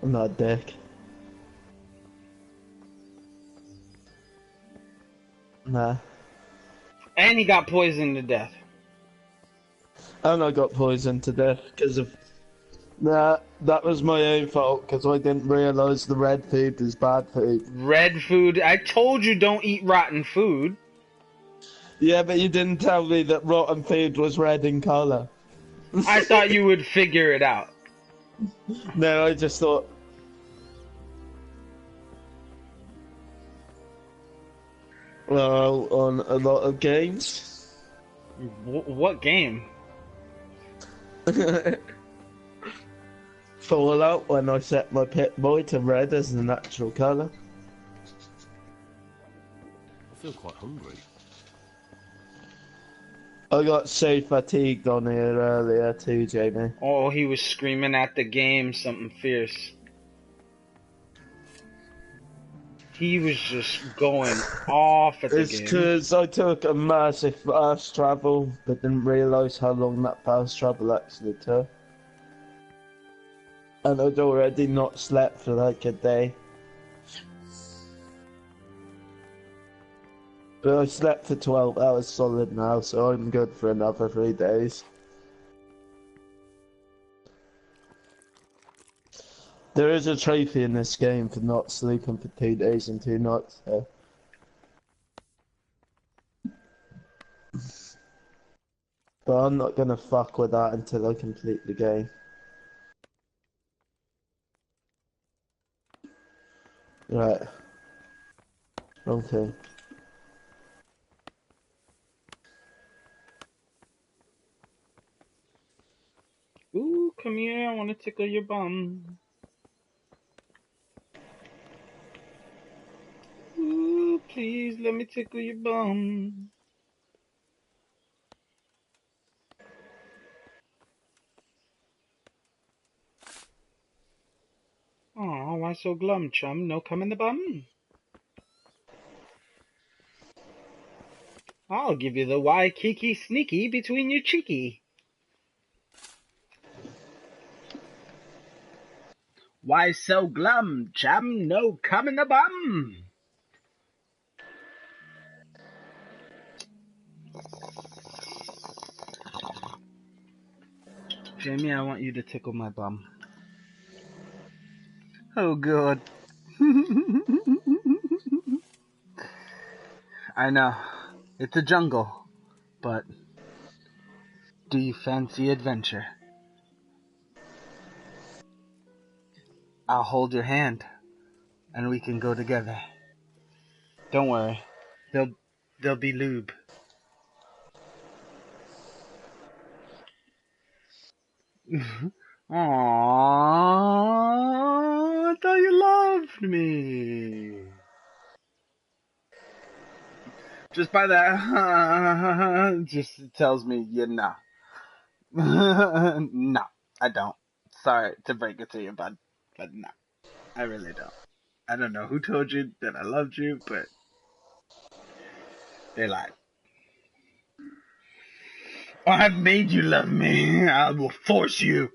I'm not a dick. Nah. And he got poisoned to death. And I got poisoned to death because of... Nah, that was my own fault, because I didn't realise the red food was bad food. Red food? I told you don't eat rotten food. Yeah, but you didn't tell me that rotten food was red in colour. I thought you would figure it out. No, I just thought... Well, on a lot of games. What game? Fallout, when I set my Pip-Boy to red as the natural colour. I feel quite hungry. I got so fatigued on here earlier too, Jamie. Oh, he was screaming at the game something fierce. He was just going off at the game. It's because I took a massive fast travel, but didn't realise how long that fast travel actually took. And I'd already not slept for like a day. But I slept for 12 hours solid now, so I'm good for another 3 days. There is a trophy in this game for not sleeping for 2 days and 2 nights, so... But I'm not gonna fuck with that until I complete the game. Right. Okay. Ooh, come here, I want to tickle your bum. Ooh, please let me tickle your bum. Aw, why so glum, chum? No come in the bum? I'll give you the Waikiki sneaky between your cheeky. Why so glum, chum? No come in the bum? Jamie, I want you to tickle my bum. Oh, God. I know. It's a jungle. But do you fancy adventure? I'll hold your hand, and we can go together. Don't worry. There'll be lube. Aww, I thought you loved me. Just by that, just tells me you know. No, I don't. Sorry to break it to you, bud, but no, I really don't. I don't know who told you that I loved you, but they lied. Oh, I've made you love me. I will force you.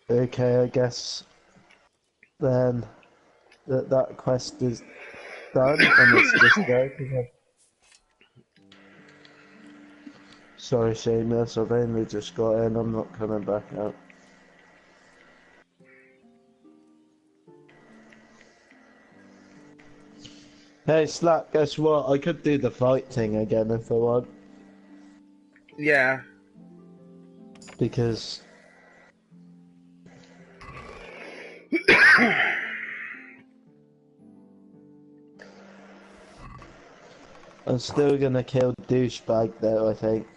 Okay, I guess then that quest is done, and it's just go. Sorry, Seamus, I've only just got in. I'm not coming back out. Hey, Slap, guess what? I could do the fight thing again if I want. Yeah. Because... I'm still gonna kill Douchebag though, I think.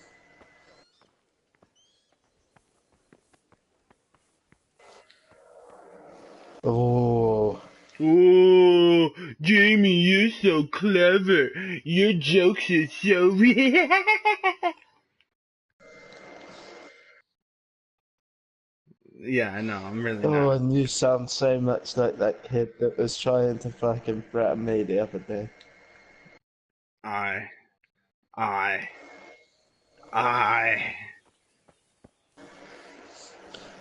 Oh. Oh, Jamie, you're so clever. Your jokes are so... Yeah, I know, I'm really not. Oh, and you sound so much like that kid that was trying to fucking threaten me the other day. I.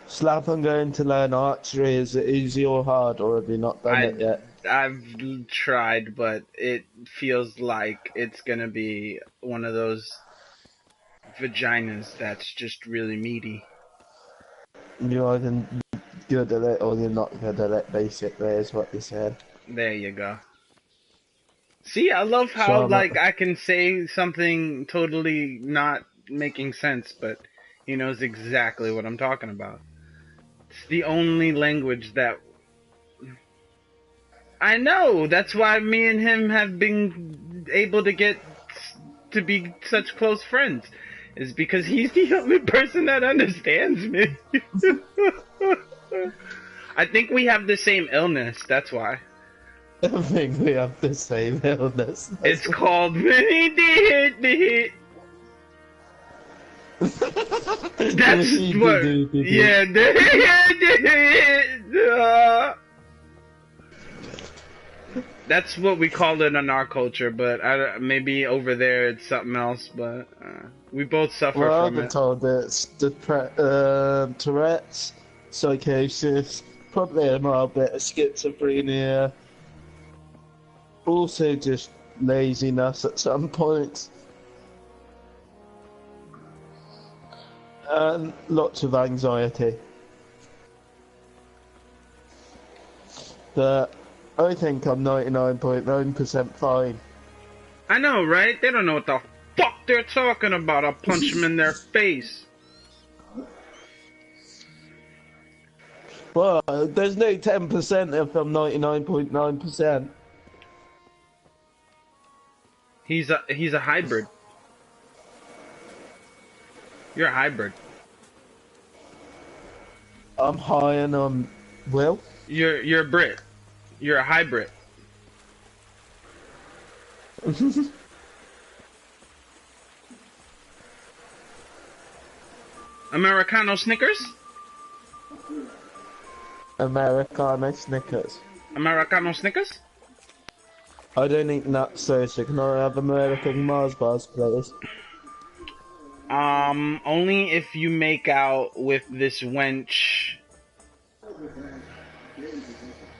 Slap, I'm going to learn archery. Is it easy or hard, or have you not done it yet? I've tried, but it feels like it's gonna be one of those vaginas that's just really meaty. You're either good at it or you're not good at it, basically, is what you said. There you go. See, I love how, I can say something totally not making sense, but he knows exactly what I'm talking about. It's the only language that... I know! That's why me and him have been able to get to be such close friends. Is because he's the only person that understands me. I think we have the same illness, that's why. I think we have the same illness. It's called... That's what... Yeah. That's what we call it in our culture, but maybe over there it's something else, but we both suffer from it. I've been told it's Tourette's, psychosis, probably a mild bit of schizophrenia, also just laziness at some points, and lots of anxiety. But I think I'm 99.9% fine. I know, right? They don't know what the fuck they're talking about. I'll punch them in their face. Well, there's no 10% if I'm 99.9%. He's a hybrid. You're a hybrid. I'm high and I'm Will. You're a Brit. You're a hybrid. Americano Snickers? Americano Snickers. Americano Snickers? I don't eat nuts, so can I have American Mars bars, please? Only if you make out with this wench.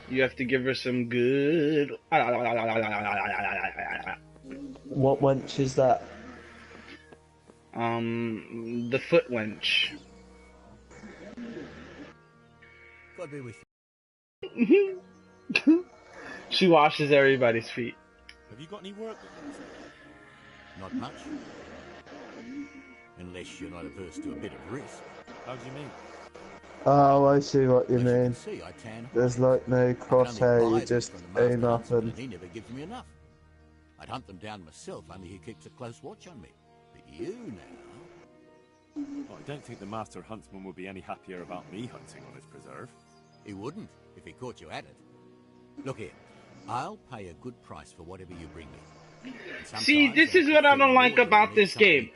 You have to give her some good... What wench is that? The foot wench. God be with you. She washes everybody's feet. Have you got any work with them? Not much. Unless you're not averse to a bit of risk. How do you mean? Oh, I see what you mean. See, I tan. There's like no crosshair, you just aim up and... He never gives me enough. I'd hunt them down myself, only he keeps a close watch on me. But you now... Well, I don't think the Master Huntsman would be any happier about me hunting on his preserve. He wouldn't, if he caught you at it. Look here, I'll pay a good price for whatever you bring me. See, this is what I don't like about this game.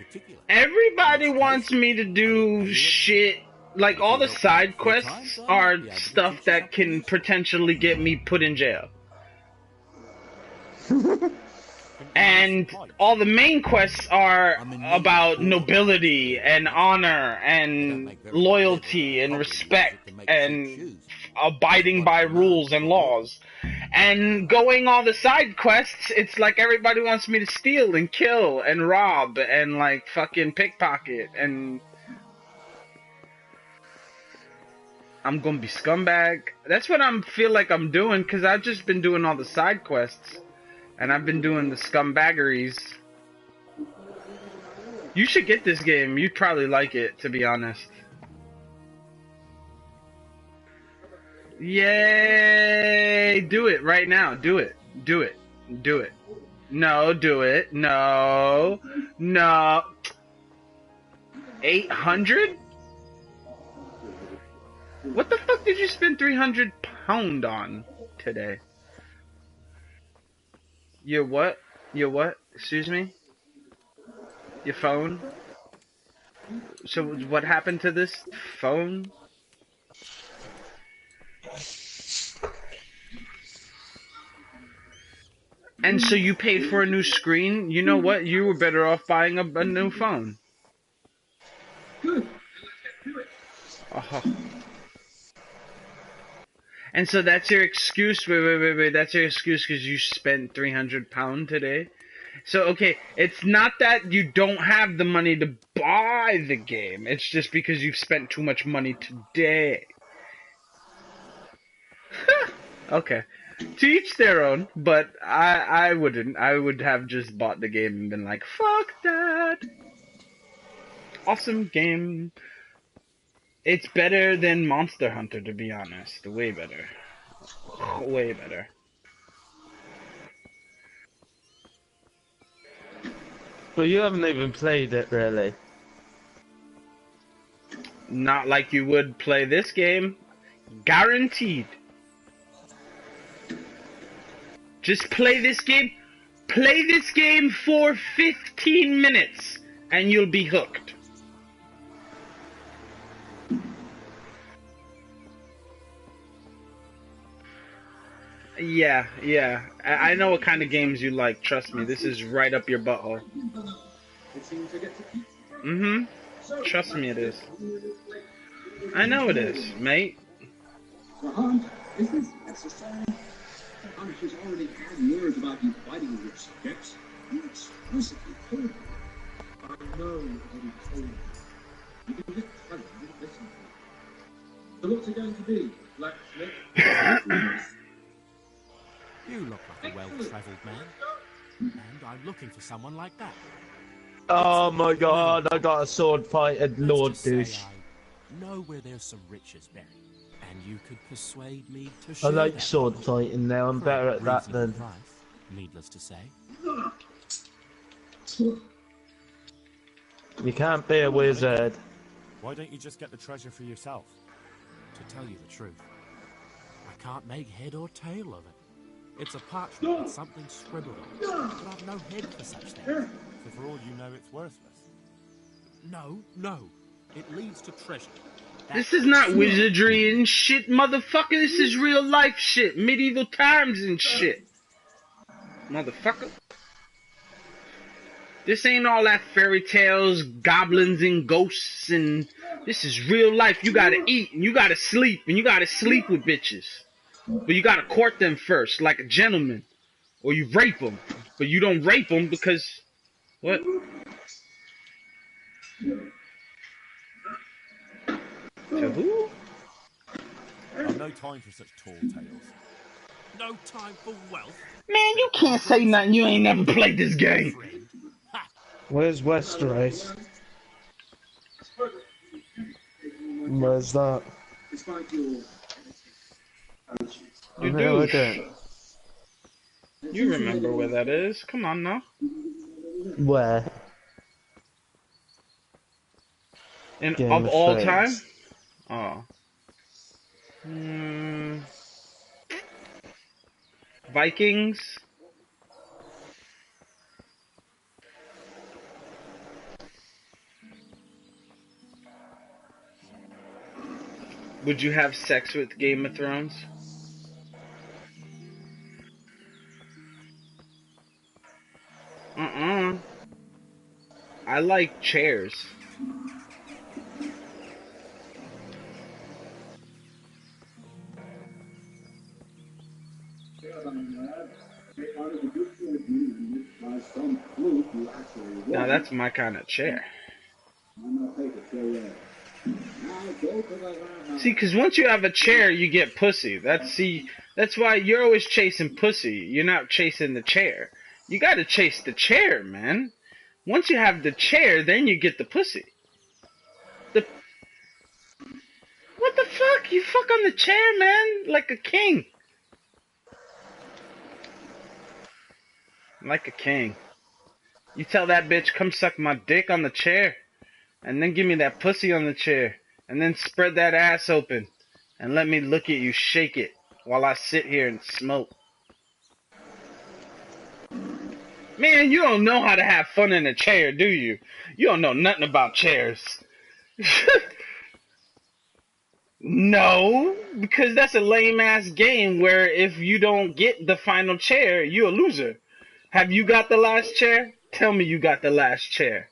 Everybody wants me to do shit. Like, all the side quests are stuff that can potentially get me put in jail. And all the main quests are about nobility and honor and loyalty and respect and abiding by rules and laws. And going all the side quests, it's like everybody wants me to steal and kill and rob and like fucking pickpocket, and I'm gonna be scumbag. That's what I feel like I'm doing, because I've just been doing all the side quests. And I've been doing the scumbaggeries. You should get this game. You'd probably like it, to be honest. Yay! Do it right now. Do it. Do it. Do it. No, do it. No. No. 800? What the fuck did you spend £300 on today? Your what? Your what? Excuse me? Your phone? So what happened to this phone? And so you paid for a new screen? You know what? You were better off buying a new phone. Good. Do it. And so that's your excuse? Wait. That's your excuse because you spent £300 today? So, okay, it's not that you don't have the money to buy the game. It's just because you've spent too much money today. Okay. To each their own, but I wouldn't. I would have just bought the game and been like, fuck that. Awesome game. It's better than Monster Hunter, to be honest. Way better. Way better. Well, you haven't even played it, really. Not like you would play this game. Guaranteed. Just play this game. Play this game for 15 minutes, and you'll be hooked. Yeah. I know what kind of games you like. Trust me, this is right up your butthole. Trust me, it is. I know it is, mate. The hunt is this necessary? The hunt has already had words about you fighting with your subjects. You explicitly told me. I know what he told me. You can just tell him you listen to him. So what's it going to be? Blacksmith? You look like a well-travelled man, and I'm looking for someone like that. Oh my god, I got a sword fight at Lord Douche. I know where there's some riches buried, and you could persuade me to I share like that sword fighting now, I'm better at that than... price, needless to say. You can't be a wizard. Why don't you just get the treasure for yourself? To tell you the truth, I can't make head or tail of it. It's a parchment with something scribbled on it, but I've no head for such things. So for all you know, it's worthless. No. It leads to treasure. This is not wizardry and shit, motherfucker. This is real life shit. Medieval times and shit. motherfucker. This ain't all that fairy tales, goblins and ghosts, and this is real life. You gotta eat, and you gotta sleep, and you gotta sleep with bitches. But you gotta court them first, like a gentleman. Or you rape them. But you don't rape them because... What? To who? I've no time for such tall tales. No time for wealth. Man, you can't say nothing. You ain't never played this game. Where's Westeros? Where's that? You No, I do. don't. You remember where that is. Come on now. Where? And Game of of all Thrones. time? Oh. Vikings? Would you have sex with Game of Thrones? I like chairs. Now that's my kind of chair. See, because once you have a chair, you get pussy. That's why you're always chasing pussy. You're not chasing the chair. You gotta chase the chair, man. Once you have the chair, then you get the pussy. What the fuck? You fuck on the chair, man, like a king. Like a king. You tell that bitch, come suck my dick on the chair, and then give me that pussy on the chair, and then spread that ass open, and let me look at you shake it while I sit here and smoke. Man, you don't know how to have fun in a chair, do you? You don't know nothing about chairs. No, because that's a lame-ass game where if you don't get the final chair, you're a loser. Have you got the last chair? Tell me you got the last chair.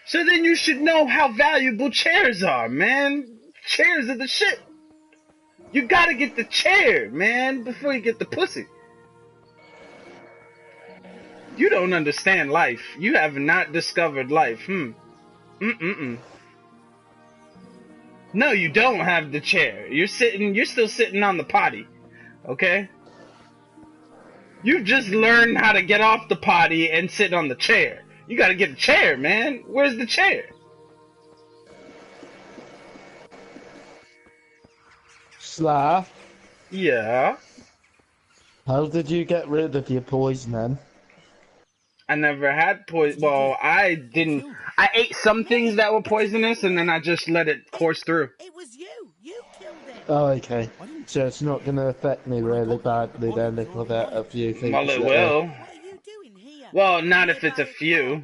So then you should know how valuable chairs are, man. Chairs are the shit. You gotta get the chair, man, before you get the pussy. You don't understand life. You have not discovered life. No, you don't have the chair. You're still sitting on the potty. Okay? You just learned how to get off the potty and sit on the chair. You gotta get a chair, man. Where's the chair? Slav? Yeah? How did you get rid of your poisoning? I never had poison. Well, I didn't. I ate some things that were poisonous, and then I just let it course through. It was you. You killed him. Oh, okay. So it's not going to affect me really badly then if I get a few things. Well, it will. Well, not if it's a few.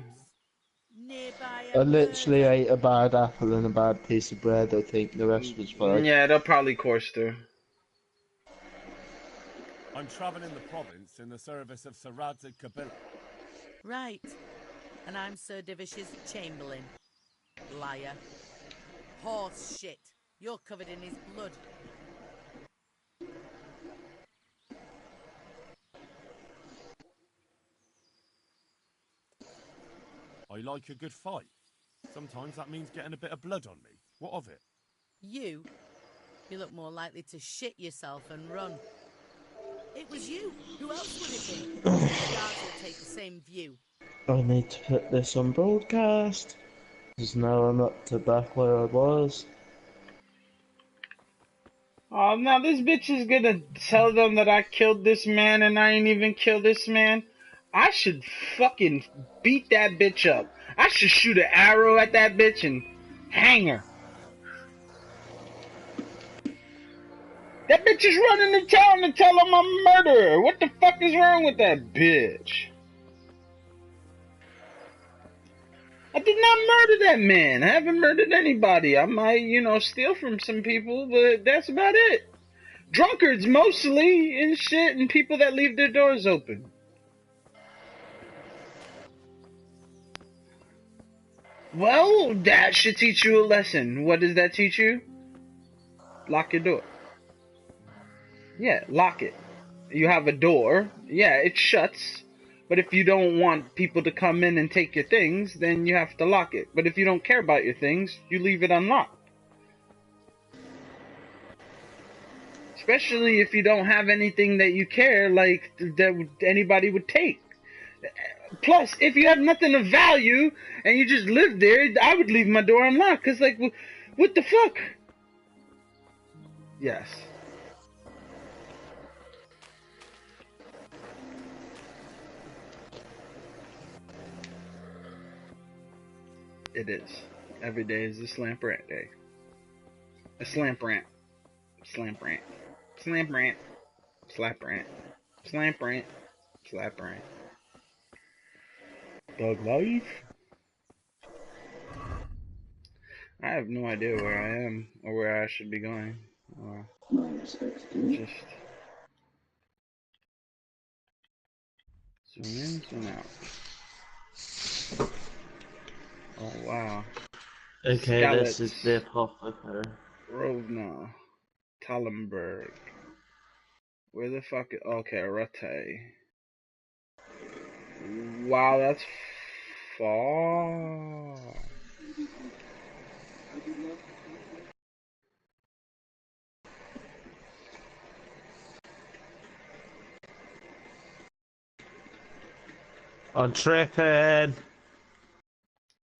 I literally ate a bad apple and a bad piece of bread. I think the rest was fine. Yeah, they'll probably course through. I'm traveling the province in the service of Sir Radzig Kobyla. Right. And I'm Sir Divish's Chamberlain. Liar. Horse shit. You're covered in his blood. I like a good fight. Sometimes that means getting a bit of blood on me. What of it? You look more likely to shit yourself and run. It was you. Who else would it be? The guards will take the same view. I need to put this on broadcast. Because now I'm up to back where I was. Oh, now this bitch is gonna tell them that I killed this man and I ain't even killed this man. I should fucking beat that bitch up. I should shoot an arrow at that bitch and hang her. That bitch is running to town to tell him I'm a murderer. What the fuck is wrong with that bitch? I did not murder that man. I haven't murdered anybody. I might, steal from some people, but that's about it. Drunkards mostly and shit, and people that leave their doors open. Well, that should teach you a lesson. What does that teach you? Lock your door. Yeah, lock it. You have a door. Yeah, it shuts. But if you don't want people to come in and take your things, then you have to lock it. But if you don't care about your things, you leave it unlocked. Especially if you don't have anything that you care, like, that anybody would take. Plus, if you have nothing of value, and you just live there, I would leave my door unlocked, because, like, what the fuck? Yes. It is. Every day is a slamp rant day. A slamp rant. Slamp rant. Slamp rant. Slap rant. Slamp rant. Slap rant. Dog life? I have no idea where I am or where I should be going. Just zoom in, zoom out. Oh wow. Okay, Skeleton. this is the apothecary. Rovna. Tallenberg. Where the fuck is... Okay, Rete. Wow, that's far. I'm tripping.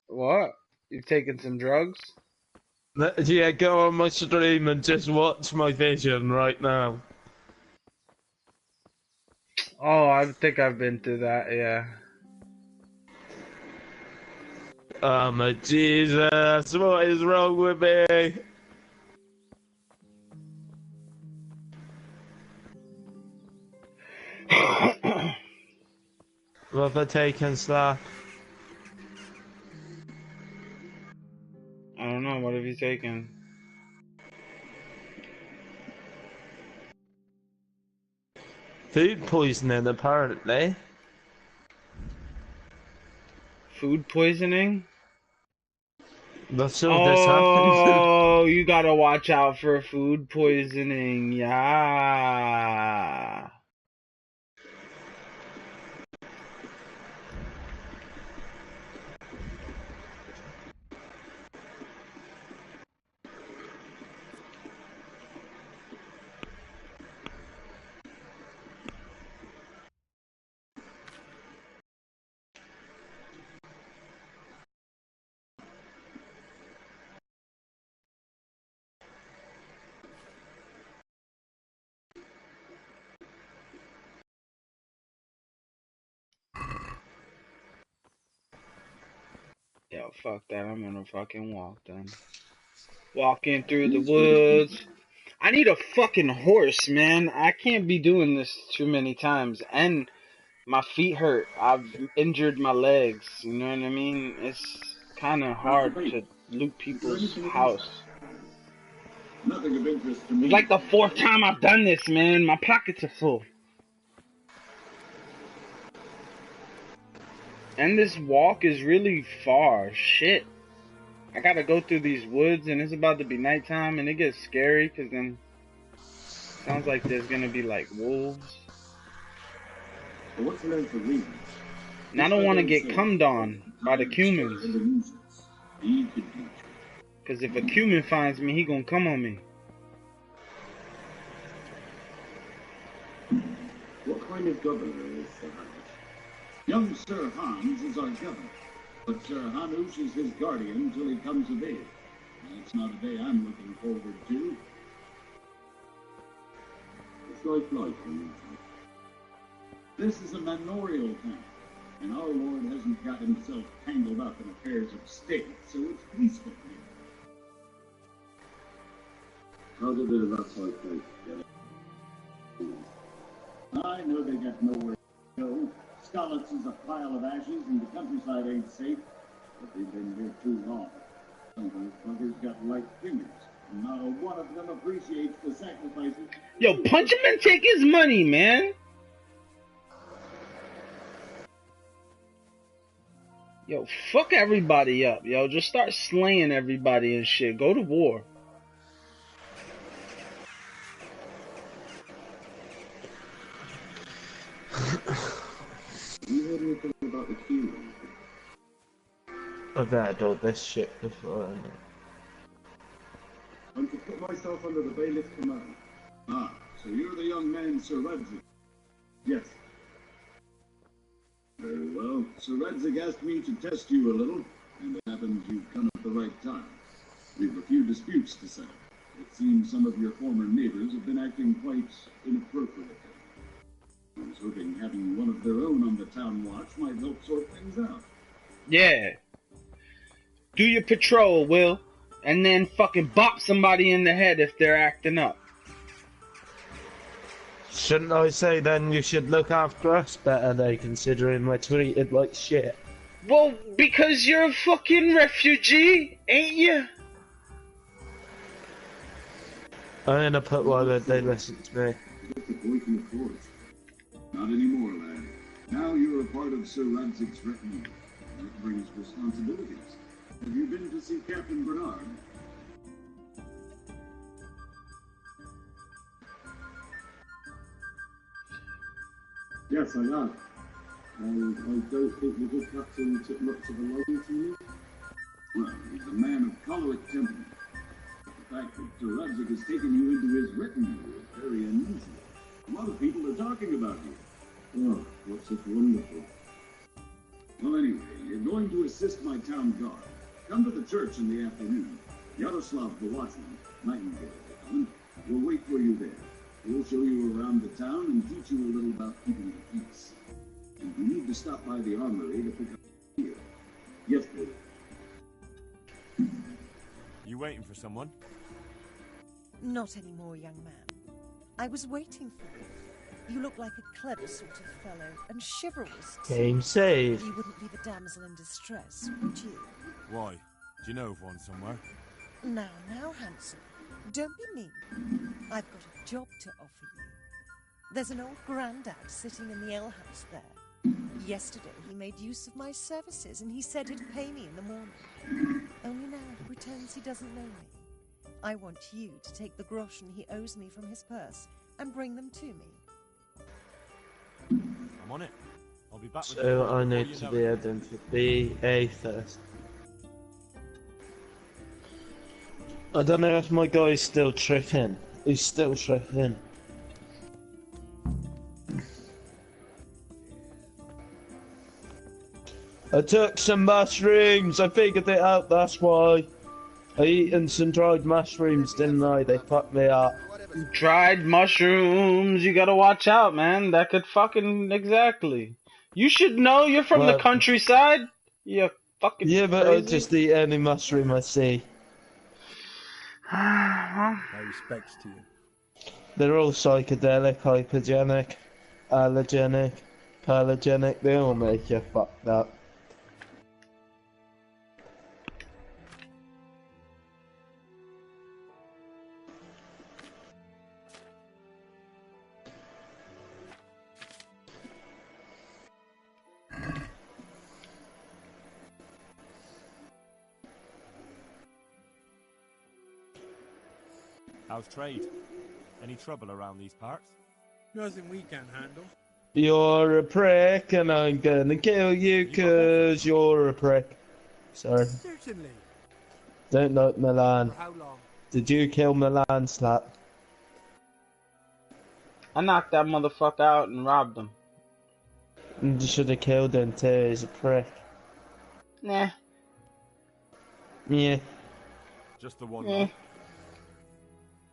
What? You taking some drugs? Yeah, go on my stream and just watch my vision right now. Oh, I think I've been through that, yeah. Oh my Jesus, what is wrong with me? What have I taken, Slack? I don't know, what have you taken? Food poisoning, apparently. Food poisoning? That's all this happened. Oh, you gotta watch out for food poisoning, yeah. Yo, fuck that, I'm gonna fucking walk then. Walking through the woods. I need a fucking horse, man. I can't be doing this too many times. And my feet hurt. I've injured my legs. You know what I mean? It's kind of hard to loot people's house. Nothing of interest to me. It's like the 4th time I've done this, man. My pockets are full. And this walk is really far. Shit. I gotta go through these woods and it's about to be nighttime and it gets scary because then sounds like there's gonna be like wolves. But what's the for reason? And I don't want to get cummed on by the humans. Because if a human finds me, he gonna come on me. What kind of governor is Sir Hanush? Young Sir Hans is our governor, but Sir Hanush is his guardian till he comes of age. That's not a day I'm looking forward to. It's like life in Utah. This is a manorial town, and our lord hasn't got himself tangled up in affairs of state, so it's peaceful here. How did the Rathside place get it? I know they got nowhere to go. Skalitz is a pile of ashes, and the countryside ain't safe, but they've been here too long. Some of those buggers got light fingers. Not a one of them appreciates the sacrifices. Yo, punch him and take his money, man. Yo, fuck everybody up, yo. Just start slaying everybody and shit. Go to war. You heard anything about the kingdom? I've had all this shit before. I'm to put myself under the bailiff's command. Ah, so you're the young man, Sir Radzig. Yes. Very well. Sir Radzig asked me to test you a little, and it happens you've come at the right time. We've a few disputes to settle. It seems some of your former neighbors have been acting quite inappropriately. I was hoping having one of their own on the town watch might help sort things out. Yeah. Do your patrol, Will. And then fucking bop somebody in the head if they're acting up. Shouldn't I say then you should look after us better, though, considering we're treated like shit? Well, because you're a fucking refugee, ain't you? I'm gonna put one that they listen to me. Just a boy from the forest. Not anymore, lad. Now you're a part of Sir Radzig's retinue. That brings responsibilities. Have you been to see Captain Bernard? Yes, I have. I don't think the good captain took much of a liking to me. Well, he's a man of choleric temperament. The fact that Sir Radzig has taken you into his retinue is very unusual. A lot of people are talking about you. Oh, what's such wonderful. Well, anyway, you're going to assist my town guard. Come to the church in the afternoon. Yaroslav the watchman, Nightingale, will wait for you there. We'll show you around the town and teach you a little about keeping the peace. And you need to stop by the armory to pick up here. Yes, please. You waiting for someone? Not anymore, young man. I was waiting for you. You look like a clever sort of fellow, and chivalrous. Game saved. You wouldn't be the damsel in distress, would you? Why? Do you know of one somewhere? Now, handsome. Don't be mean. I've got a job to offer you. There's an old grandad sitting in the alehouse there. Yesterday he made use of my services, and he said he'd pay me in the morning. Only now he pretends he doesn't know me. I want you to take the groschen he owes me from his purse and bring them to me. I'm on it. I'll be back with So I need to be heading for BA first. I don't know if my guy's still tripping. He's still tripping. I took some mushrooms. I figured it out, that's why. I eaten some dried mushrooms, didn't I? They fucked me up. Dried mushrooms. You gotta watch out, man. That could fucking... Exactly. You should know you're from the countryside. You're fucking Yeah, but crazy. I just eat any mushroom I see. My respects to you. They're all psychedelic, hypergenic, allergenic, palagenic. They all make you fucked up. How's trade? Any trouble around these parts? Nothing we can't handle. You're a prick and I'm gonna kill you 'cause you're a prick. Sorry. Certainly. Don't like Milan. For how long? Did you kill Milan, Slap? I knocked that motherfucker out and robbed him. You should have killed him too, he's a prick. Nah. Yeah. Just the one. Yeah.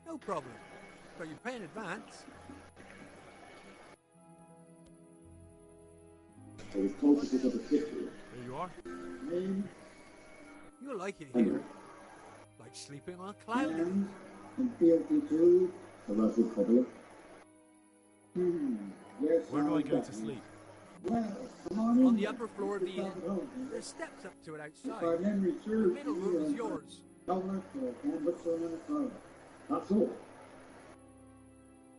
No problem. But you pay in advance. I was told to pick up a picture. Here you are. Name You'll like it here. Like sleeping on a cloud. and fealty to the Russell cobbler. Yes, Where do I go got to you. sleep? Well, come on in. On the upper floor of the inn. There's steps up to it outside. If our memory The serves, middle you, room is yours. Don't let the phone whistle in the car. That's all.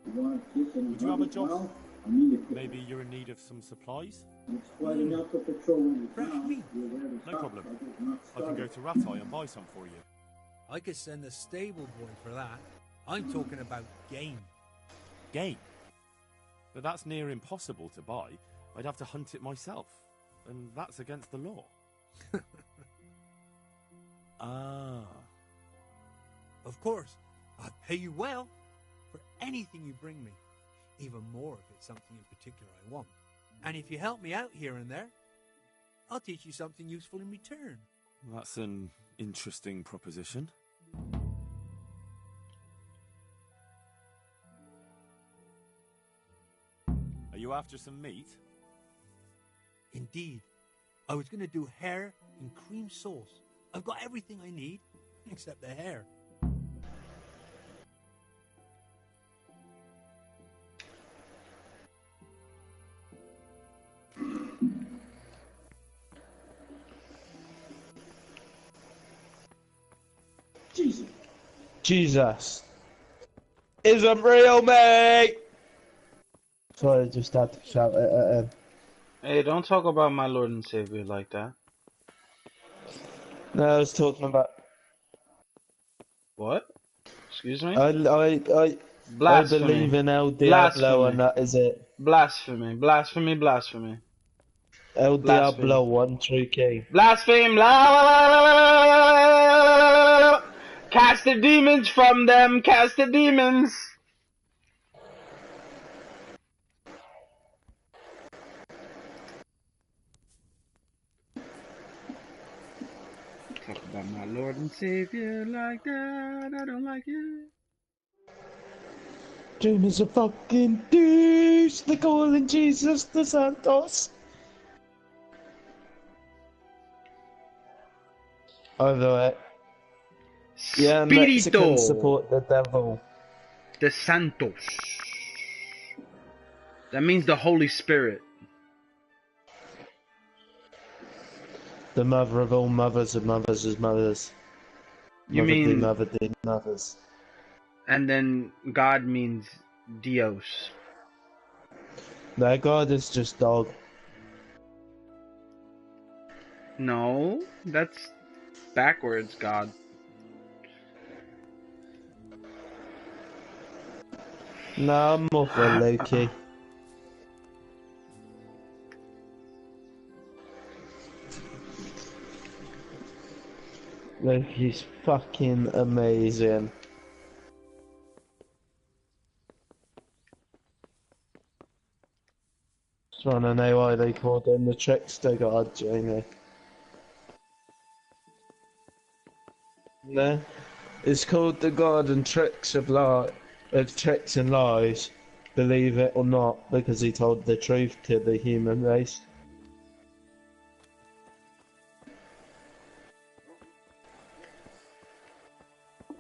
You want to kiss and Would you have a job? well? I mean it. Maybe you're in need of some supplies? It's quite enough to patrol in the town. No problem. I can go to Rattay and buy some for you. I could send a stable boy for that. I'm talking about game. Game? But that's near impossible to buy. I'd have to hunt it myself. And that's against the law. Ah. Of course. I'll pay you well for anything you bring me. Even more if it's something in particular I want. And if you help me out here and there, I'll teach you something useful in return. That's an interesting proposition. Are you after some meat? Indeed. I was going to do hare and cream sauce. I've got everything I need, except the hare. Jesus. Isn't real, mate! Sorry, I just had to shout it at him. Hey, don't talk about my Lord and Savior like that. No, I was talking about... What? Excuse me? I believe in El Diablo and that is it. Blasphemy, blasphemy, blasphemy. El Blasphemy. Diablo, one true king. Blaspheme! Cast the demons from them! Cast the demons! Talk about my Lord and Savior like that, I don't like it. Demons are fucking douche! They're calling Jesus the Santos! Either way. Yeah, Mexicans support the devil. The Santos. That means the Holy Spirit. The mother of all mothers and mothers is mothers. You mother mean... Mother did mothers. And then God means Dios. No, God is just dog. No, that's backwards, God. No, I'm more for Loki. Loki's fucking amazing. Just wanna know why they called him the trickster god, Jamie. No, it's called the god and tricks of tricks and lies, believe it or not, because he told the truth to the human race.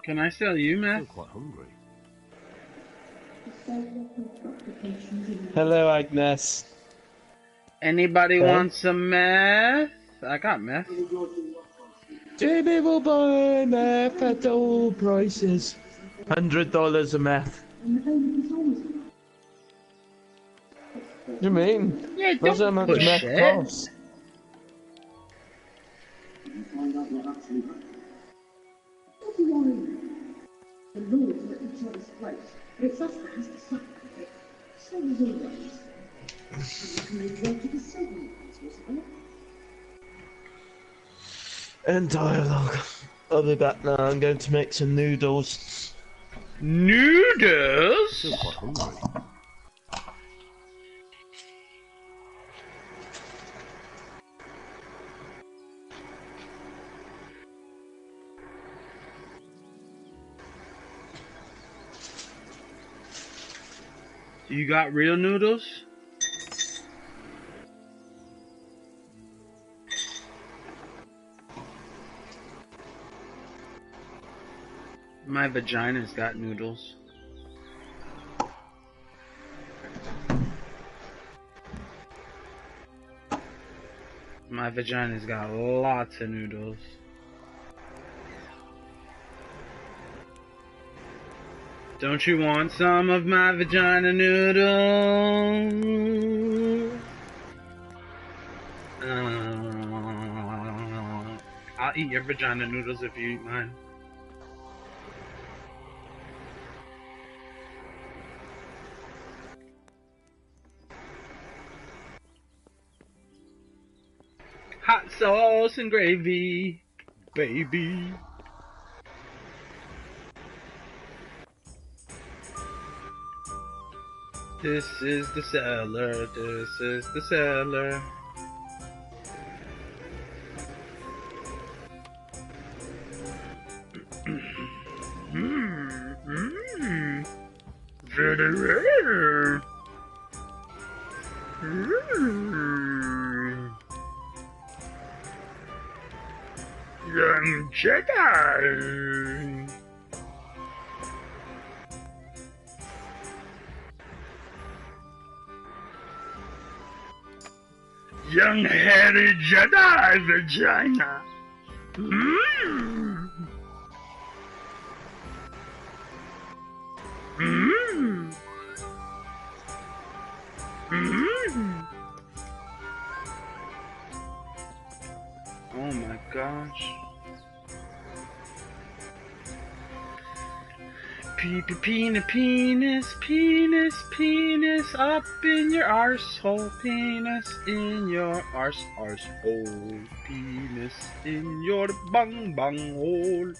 Can I sell you, man? I'm quite hungry. Hello, Agnes. Anybody want some meth? I got meth. Jamie will buy meth at all prices. $100 a meth. What do you mean? Yeah, that's how much meth costs. The Lord's let each other's place, but it's us that has to suffer it. Same as always. You can make way to the signal, wasn't it? End dialogue. I'll be back now. I'm going to make some noodles. Noodles? Still quite hungry. You got real noodles? My vagina's got noodles. My vagina's got lots of noodles. Don't you want some of my vagina noodles? I'll eat your vagina noodles if you eat mine. Hot sauce and gravy, baby. This is the cellar, this is the cellar. Very rare. Young Jedi. Young hairy Jedi vagina. Mmm. Mmm. Mmm. Oh my gosh. Penis, penis, penis up in your arsehole. Penis in your arsehole. Penis in your bung hole.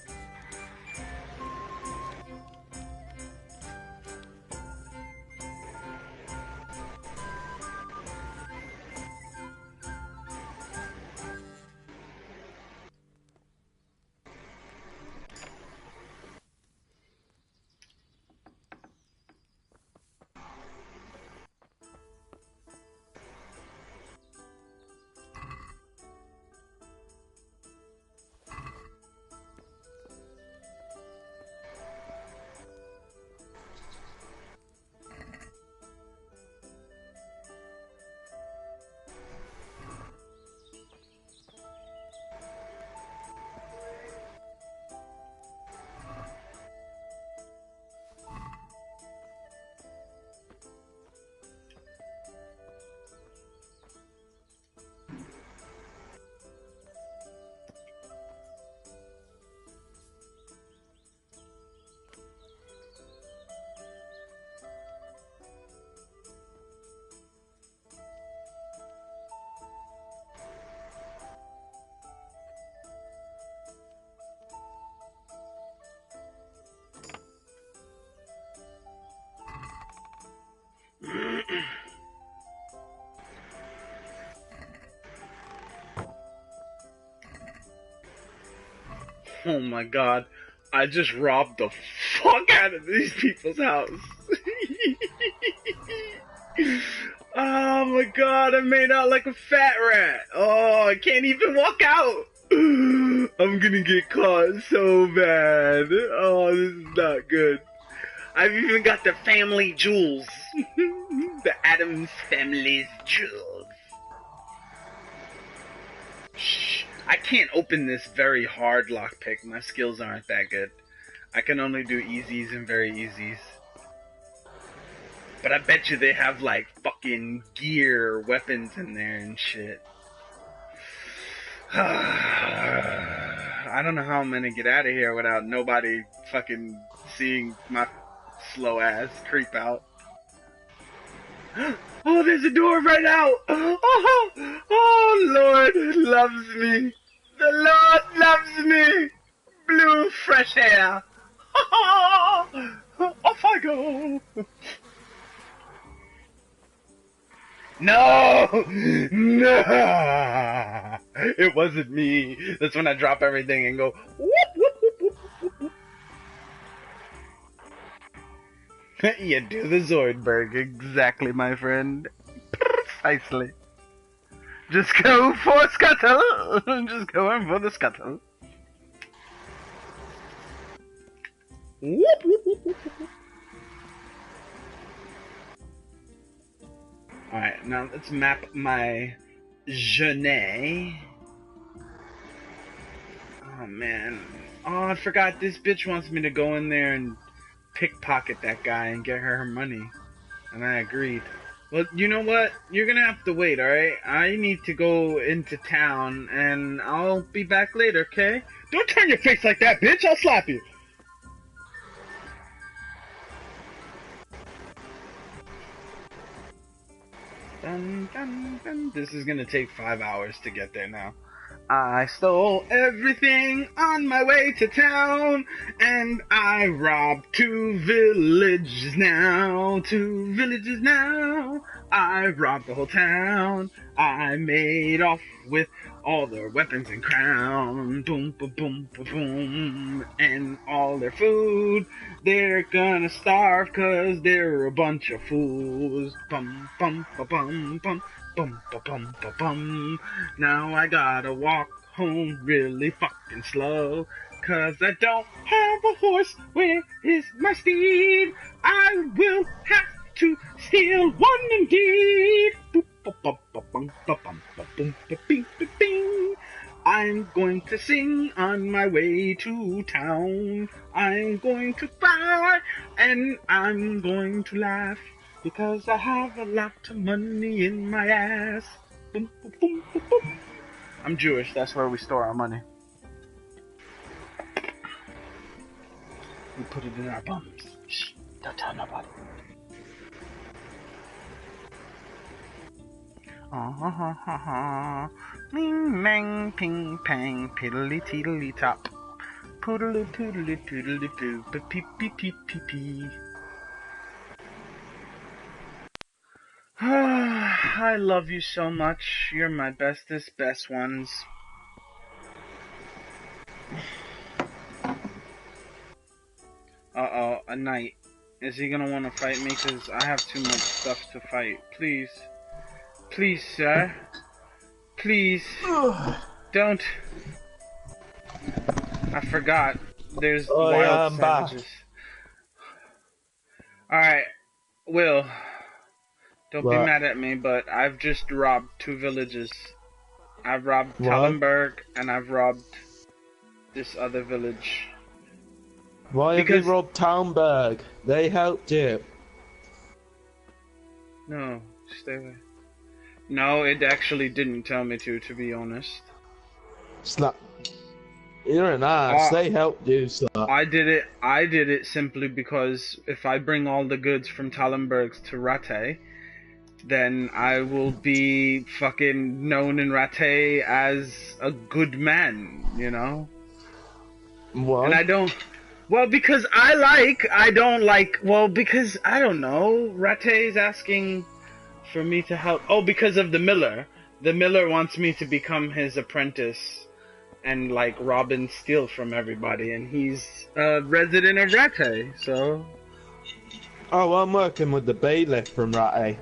Oh my god, I just robbed the fuck out of these people's house. Oh my god, I made out like a fat rat. Oh, I can't even walk out. I'm gonna get caught so bad. Oh, this is not good. I've even got the family jewels. The Addams family's jewels. Shh. I can't open this very hard lockpick. My skills aren't that good. I can only do easies and very easies. But I bet you they have like fucking gear, weapons in there and shit. I don't know how I'm gonna get out of here without nobody fucking seeing my slow ass creep out. Oh, there's a door right out. Oh, Lord loves me. The Lord loves me. Blue fresh air. Off I go. No! No! It wasn't me. That's when I drop everything and go whoop, whoop, whoop, whoop, whoop. You do the Zoidberg, exactly, my friend. Precisely. Just go for scuttle. Just going for the scuttle. Whoop, whoop, whoop, whoop, whoop. Alright, now let's map my journée. Oh man. Oh, I forgot this bitch wants me to go in there and pickpocket that guy and get her money. And I agreed. Well, you know what? You're gonna have to wait, alright? I need to go into town, and I'll be back later, okay? Don't turn your face like that, bitch! I'll slap you! Dun, dun, dun. This is gonna take 5 hours to get there now. I stole everything on my way to town, and I robbed 2 villages now. 2 villages now. I robbed the whole town. I made off with all their weapons and crown. Boom, boom, boom, boom, boom. And all their food. They're gonna starve 'cause they're a bunch of fools. Bum, bum, ba, bum, bum. Bum, ba, bum, ba, bum. Now I gotta walk home really fucking slow, 'cause I don't have a horse. Where is my steed? I will have to steal one indeed. Boop, ba, ba, ba, bum, ba, bum, ba, boom, ba, bing, ba, bing. I'm going to sing on my way to town. I'm going to cry and I'm going to laugh, because I have a lot of money in my ass. Boom, boom, boom, boom, boom. I'm Jewish, that's where we store our money. We put it in our bums. Shh, don't tell nobody. Ming, mang, ping, pang, piddly, teedly, top. Poodly, toodly, toodly, doo, pee, pee, pee, pee, pee. I love you so much. You're my bestest, best ones. Uh-oh, a knight. Is he gonna want to fight me? 'Cause I have too much stuff to fight. Please. Please, sir. Please. Don't. I forgot. There's wild savages. Alright, Will. Don't be mad at me, but I've just robbed 2 villages. I've robbed Tallenberg, and I've robbed this other village. Why have you robbed Tallenberg? They helped you. No, stay away. No, it actually didn't tell me to be honest. Slap. You're an ass. They helped you, sir. I did it simply because if I bring all the goods from Tallenberg to Rattay, then I will be fucking known in Rattay as a good man, you know? What? And I don't... Well, because I don't like... Well, because, I don't know, Rattay's asking for me to help... Oh, because of the Miller. The Miller wants me to become his apprentice and, like, rob and steal from everybody, and he's a resident of Rattay, so... Oh, I'm working with the bailiff from Rattay.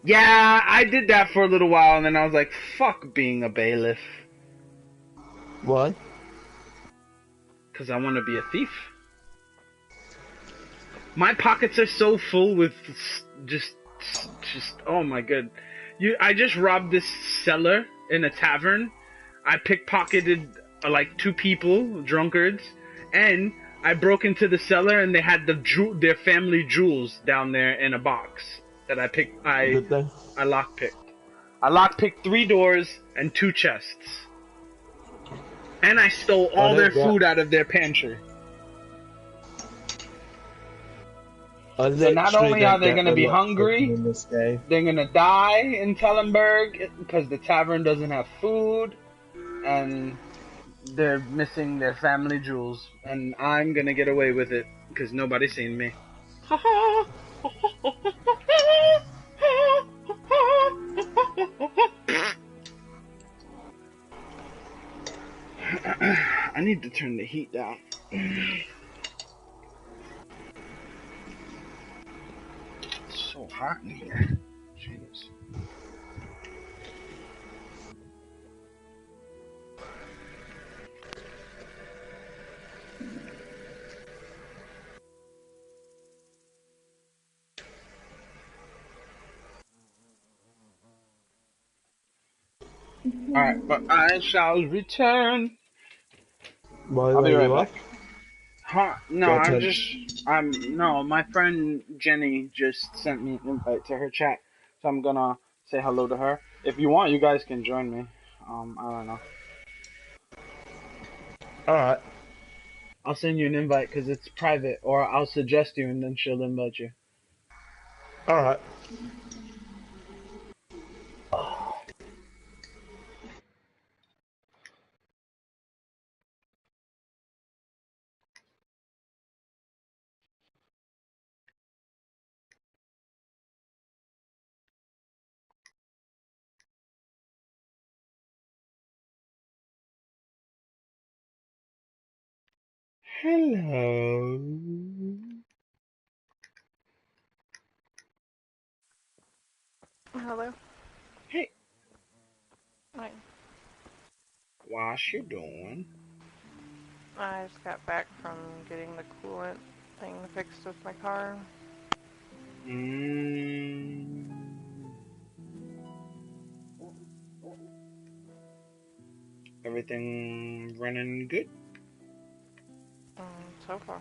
Yeah, I did that for a little while, and then I was like, fuck being a bailiff. Why? Because I want to be a thief. My pockets are so full with just oh my god. I just robbed this cellar in a tavern. I pickpocketed like 2 people, drunkards, and I broke into the cellar and they had their family jewels down there in a box that I picked. I lockpicked. I lockpicked 3 doors and 2 chests. And I stole all their food out of their pantry. So not only are they going to be hungry, they're going to die in Tallenberg because the tavern doesn't have food, and they're missing their family jewels. And I'm going to get away with it because nobody's seen me. I need to turn the heat down. It's so hot in here. Jeez. Alright, but I shall return. Why I'll be right you back. Huh? No, Gotcha. no, my friend Jenny just sent me an invite to her chat, so I'm gonna say hello to her. If you want, you guys can join me. I don't know. Alright. I'll send you an invite because it's private, or I'll suggest you and then she'll invite you. Alright. Hello. Hello. Hey. Hi. What you doing? I just got back from getting the coolant thing fixed with my car. Everything running good? So far.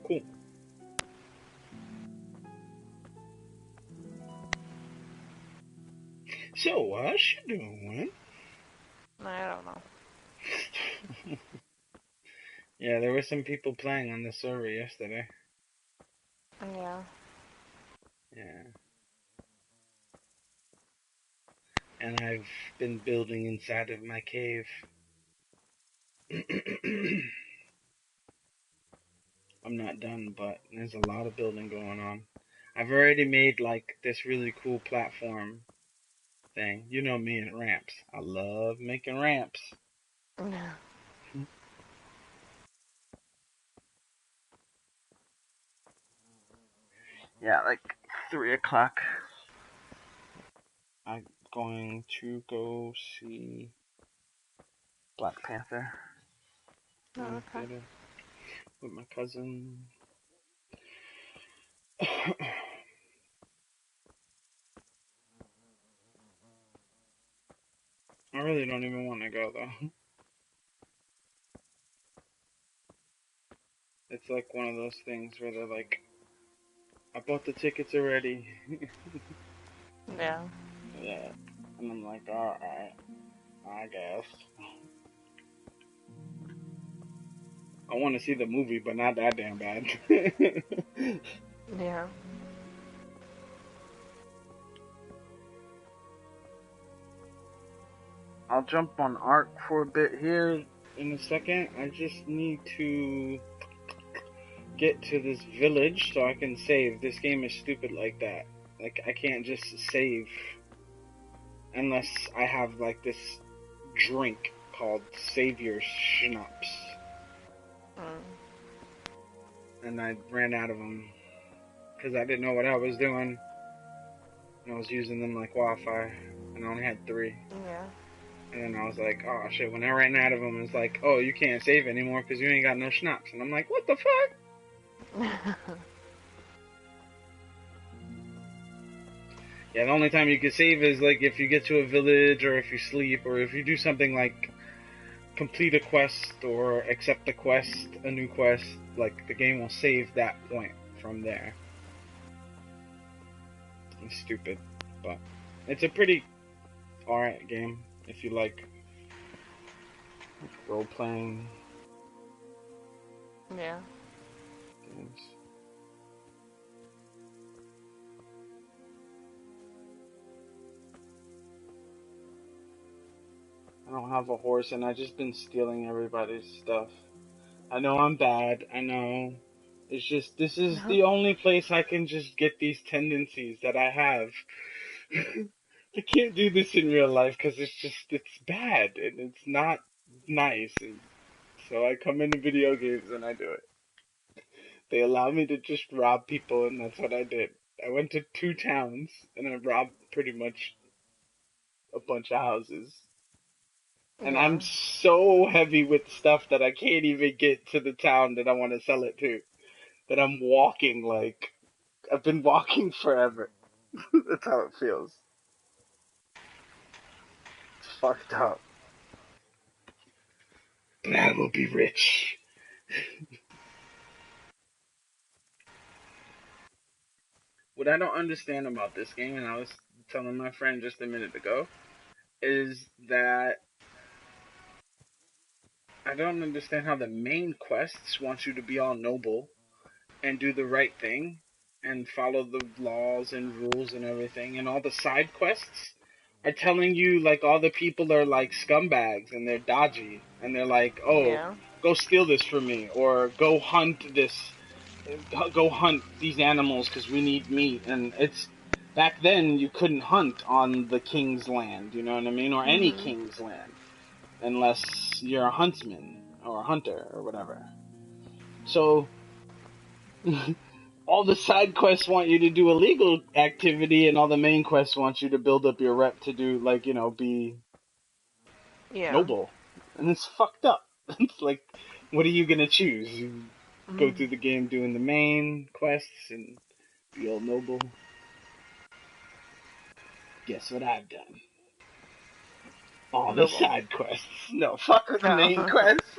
Cool. So, what you doing? I don't know. Yeah, there were some people playing on the server yesterday. Yeah. Yeah. And I've been building inside of my cave. I'm not done, but there's a lot of building going on. I've already made like this really cool platform thing. You know me and ramps. I love making ramps. Yeah. Yeah, like 3 o'clock. I'm going to go see Black Panther. Oh, okay. With my cousin. I really don't even want to go though. It's like one of those things where they're like, I bought the tickets already. Yeah. Yeah. And I'm like, alright, I guess. I want to see the movie, but not that damn bad. Yeah. I'll jump on Ark for a bit here in a second. I just need to get to this village so I can save. This game is stupid like that. Like, I can't just save unless I have, like, this drink called Savior Schnapps. And I ran out of them because I didn't know what I was doing. And I was using them like wildfire, and I only had 3. Yeah. And then I was like, oh shit, when I ran out of them, it's like, oh, you can't save anymore because you ain't got no schnapps. And I'm like, what the fuck? Yeah, the only time you can save is like if you get to a village, or if you sleep, or if you do something like complete a quest or accept a quest, a new quest, like the game will save that point from there. It's stupid, but it's a pretty alright game if you like role playing. Yeah. Games. I don't have a horse, and I've just been stealing everybody's stuff. I know I'm bad, I know. It's just, this is the only place I can just get these tendencies that I have. I can't do this in real life because it's bad, and it's not nice. And so I come into video games and I do it. They allow me to just rob people, and that's what I did. I went to 2 towns, and I robbed pretty much a bunch of houses. And Yeah. I'm so heavy with stuff that I can't even get to the town that I want to sell it to. That I'm walking like, I've been walking forever. That's how it feels. It's fucked up. But I will be rich. What I don't understand about this game, and I was telling my friend just a minute ago, is that I don't understand how the main quests want you to be all noble and do the right thing and follow the laws and rules and everything, and all the side quests are telling you like all the people are like scumbags and they're dodgy and they're like, oh, Yeah. go steal this from me or go hunt these animals because we need meat. And it's back then you couldn't hunt on the king's land, you know what I mean, or any king's land unless you're a huntsman or a hunter or whatever. So all the side quests want you to do illegal activity, and all the main quests want you to build up your rep to do, like, you know, be noble. And it's fucked up. It's like, what are you gonna choose? You go through the game doing the main quests and be all noble? Guess what I've done? All the side quests. No, fuck the main quests.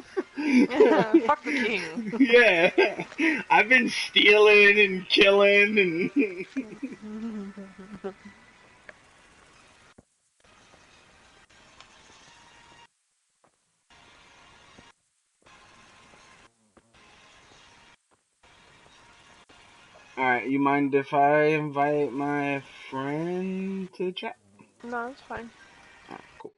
Fuck the king. Yeah. I've been stealing and killing and... Alright, you mind if I invite my friend to chat? No, it's fine. Alright, cool.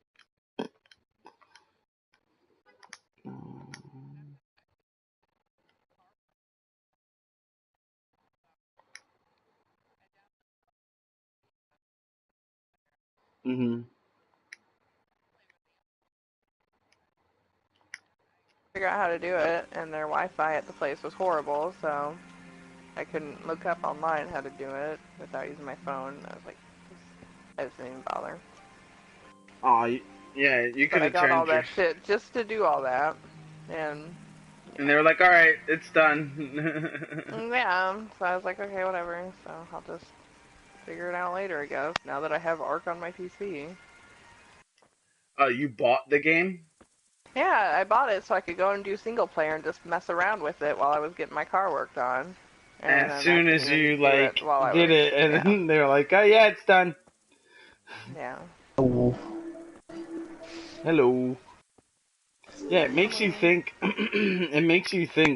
Figure out how to do it, and their Wi-Fi at the place was horrible, so I couldn't look up online how to do it without using my phone. I was like, I just didn't even bother. Oh, yeah, you could But I have got turned all your... that shit just to do all that, and they were like, alright, it's done. yeah, so I was like, okay, whatever, so I'll just figure it out later, I guess, now that I have Ark on my PC. Oh, you bought the game? Yeah, I bought it so I could go and do single player and just mess around with it while I was getting my car worked on. And as soon as you, like, did it, and then they were like, oh yeah, it's done. Yeah. Hello. Yeah, it makes you think,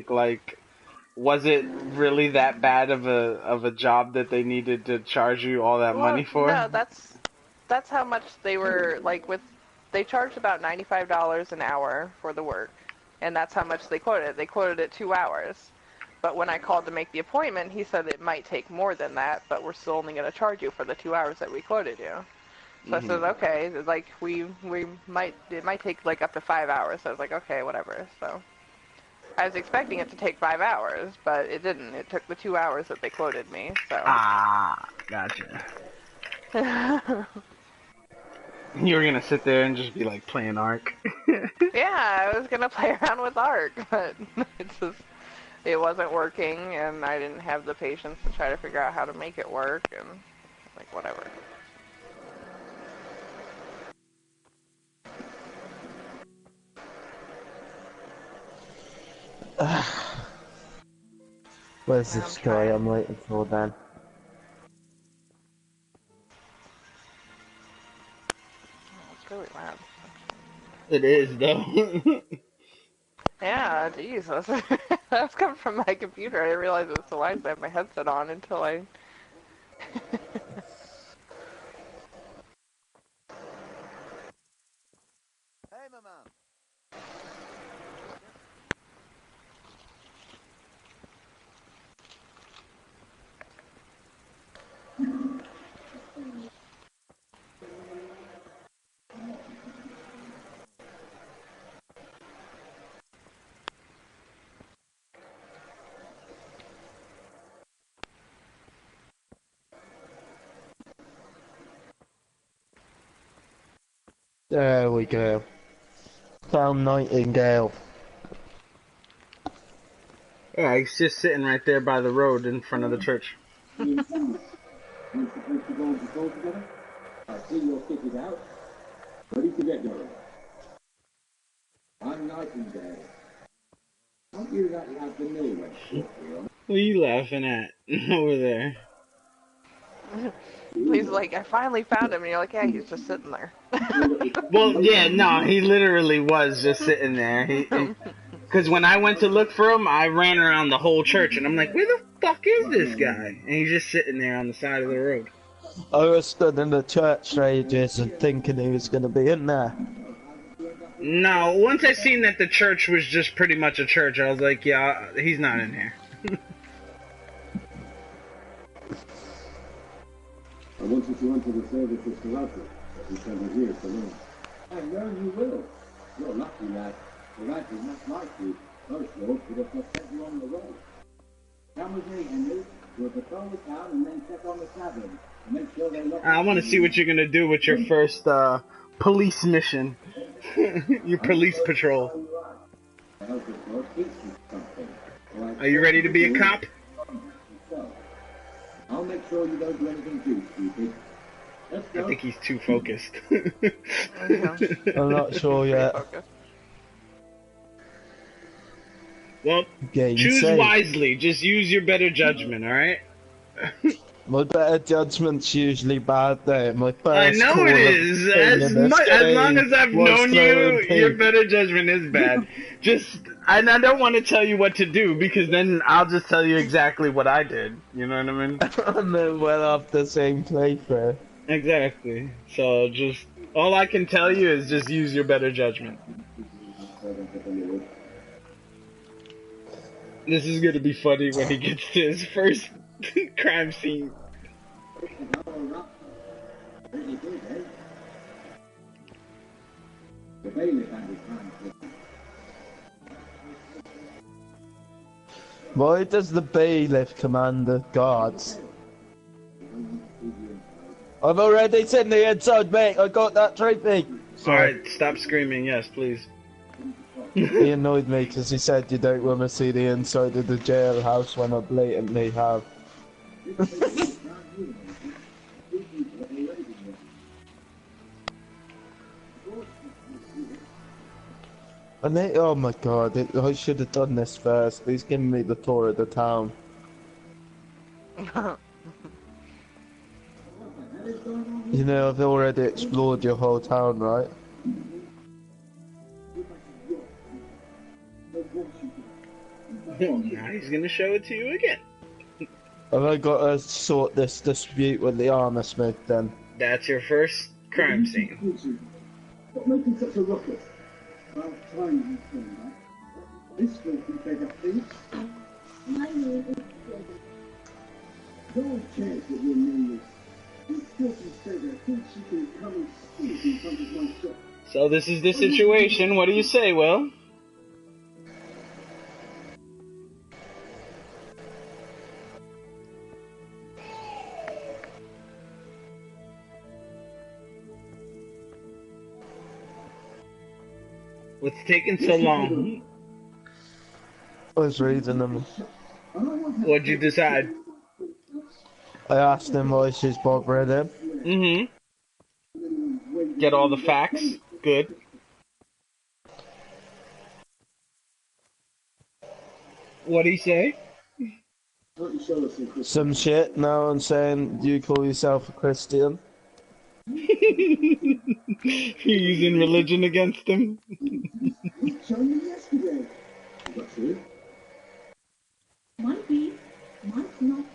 like, was it really that bad of a job that they needed to charge you all that money for? No, that's how much they were, like, they charged about $95 an hour for the work, and that's how much they quoted. They quoted it 2 hours. But when I called to make the appointment, he said it might take more than that, but we're still only going to charge you for the 2 hours that we quoted you. So I said, okay, like, it might take, like, up to 5 hours. So I was like, okay, whatever. So I was expecting it to take 5 hours, but it didn't. It took the 2 hours that they quoted me, so. Ah, gotcha. You were gonna sit there and just be like playing Ark. Yeah, I was gonna play around with Ark, but it wasn't working, and I didn't have the patience to try to figure out how to make it work, and like whatever. Where's this guy I'm waiting for then? It's really loud. It is, though. Yeah, geez, that's coming from my computer. I didn't realize it was so loud. I had my headset on until I. Hey, my man. There we go. Found Nightingale. Yeah, he's just sitting right there by the road in front of the church. We're supposed to go on patrol together? I see you're kitted out. Ready to get going. I'm Nightingale. Aren't you that lad the mill went shortly on? What are you laughing at over there? He's like, I finally found him, and you're like, yeah, he's just sitting there. Well, yeah, no, he literally was just sitting there. Because when I went to look for him, I ran around the whole church, and I'm like, where the fuck is this guy? And he's just sitting there on the side of the road. I was stood in the church for ages and thinking he was going to be in there. No, once I seen that the church was just pretty much a church, I was like, yeah, he's not in here. I want you to enter the service of Sarazu, but you shall be here to learn. And learn you will. You're lucky, lad. Sarazu must like you. Most lords would have just sent you on the road. Come with me, Henry. We'll patrol the town and then check on the tavern. Make sure they lock. I want to see what you're going to do with your first police mission. Your police patrol. Are you ready to be a cop? I'll make sure you don't do anything too stupid. Let's go. I think he's too focused. I'm not sure yet. Well, choose wisely. Just use your better judgment, alright? My better judgment's usually bad though. My first I know it is. As long as I've known you, your better judgment is bad. And I don't want to tell you what to do, because then I'll just tell you exactly what I did. You know what I mean? And then we'll have the same playthrough. Exactly. So all I can tell you is just use your better judgment. This is gonna be funny when he gets to his first crime scene. Why does the bailiff command the guards? I've already seen the inside, mate. I got that trophy. Alright, stop screaming. Yes, please. He annoyed me because he said you don't want to see the inside of the jailhouse when I blatantly have. Oh my god, I should have done this first. He's giving me the tour of the town. You know, I've already explored your whole town, right? Now he's gonna show it to you again. Have I got to sort this dispute with the armor smith then? That's your first crime scene. Stop making such a ruckus. I'll try and turn back. This will be better, please. My name is Beggar. No one cares what your name is. This filthy beggar thinks she can come and speak in front of my shop. So this is the situation. What do you say, Will? What's taking so long? I was reading them. What'd you decide? I asked him why she's bothering him. Mm-hmm. Get all the facts. Good. What'd he say? Some shit. Now I'm saying you call yourself a Christian. You're using religion against him? Might be, might not.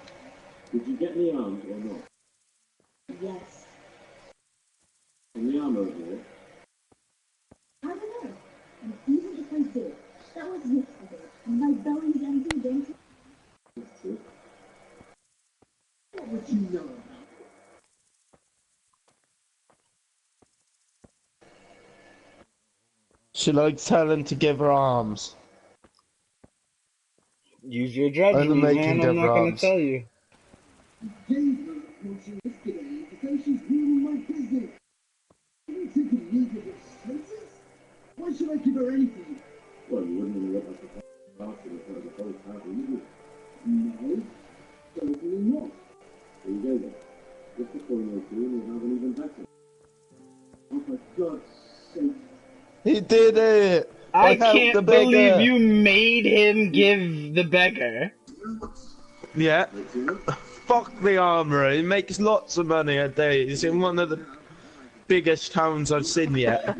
Did you get any arms or not? Yes. And the armor here? I don't know. And even if I did, that was yesterday, and my belly's empty, don't you? That's true. What would you know about? She likes telling to give her arms. Use your judgment, man. I'm not going to tell you. Why should I give her anything? Well, you wouldn't let us after the whole party, would you? No, certainly not. There you go then. Just a coin or two and you'll have an even better. Oh, for God's sake. He did it! I helped can't the believe beggar. you made him give the beggar. Yeah. Fuck the armourer. He makes lots of money a day. He's in one of the biggest towns I've seen yet.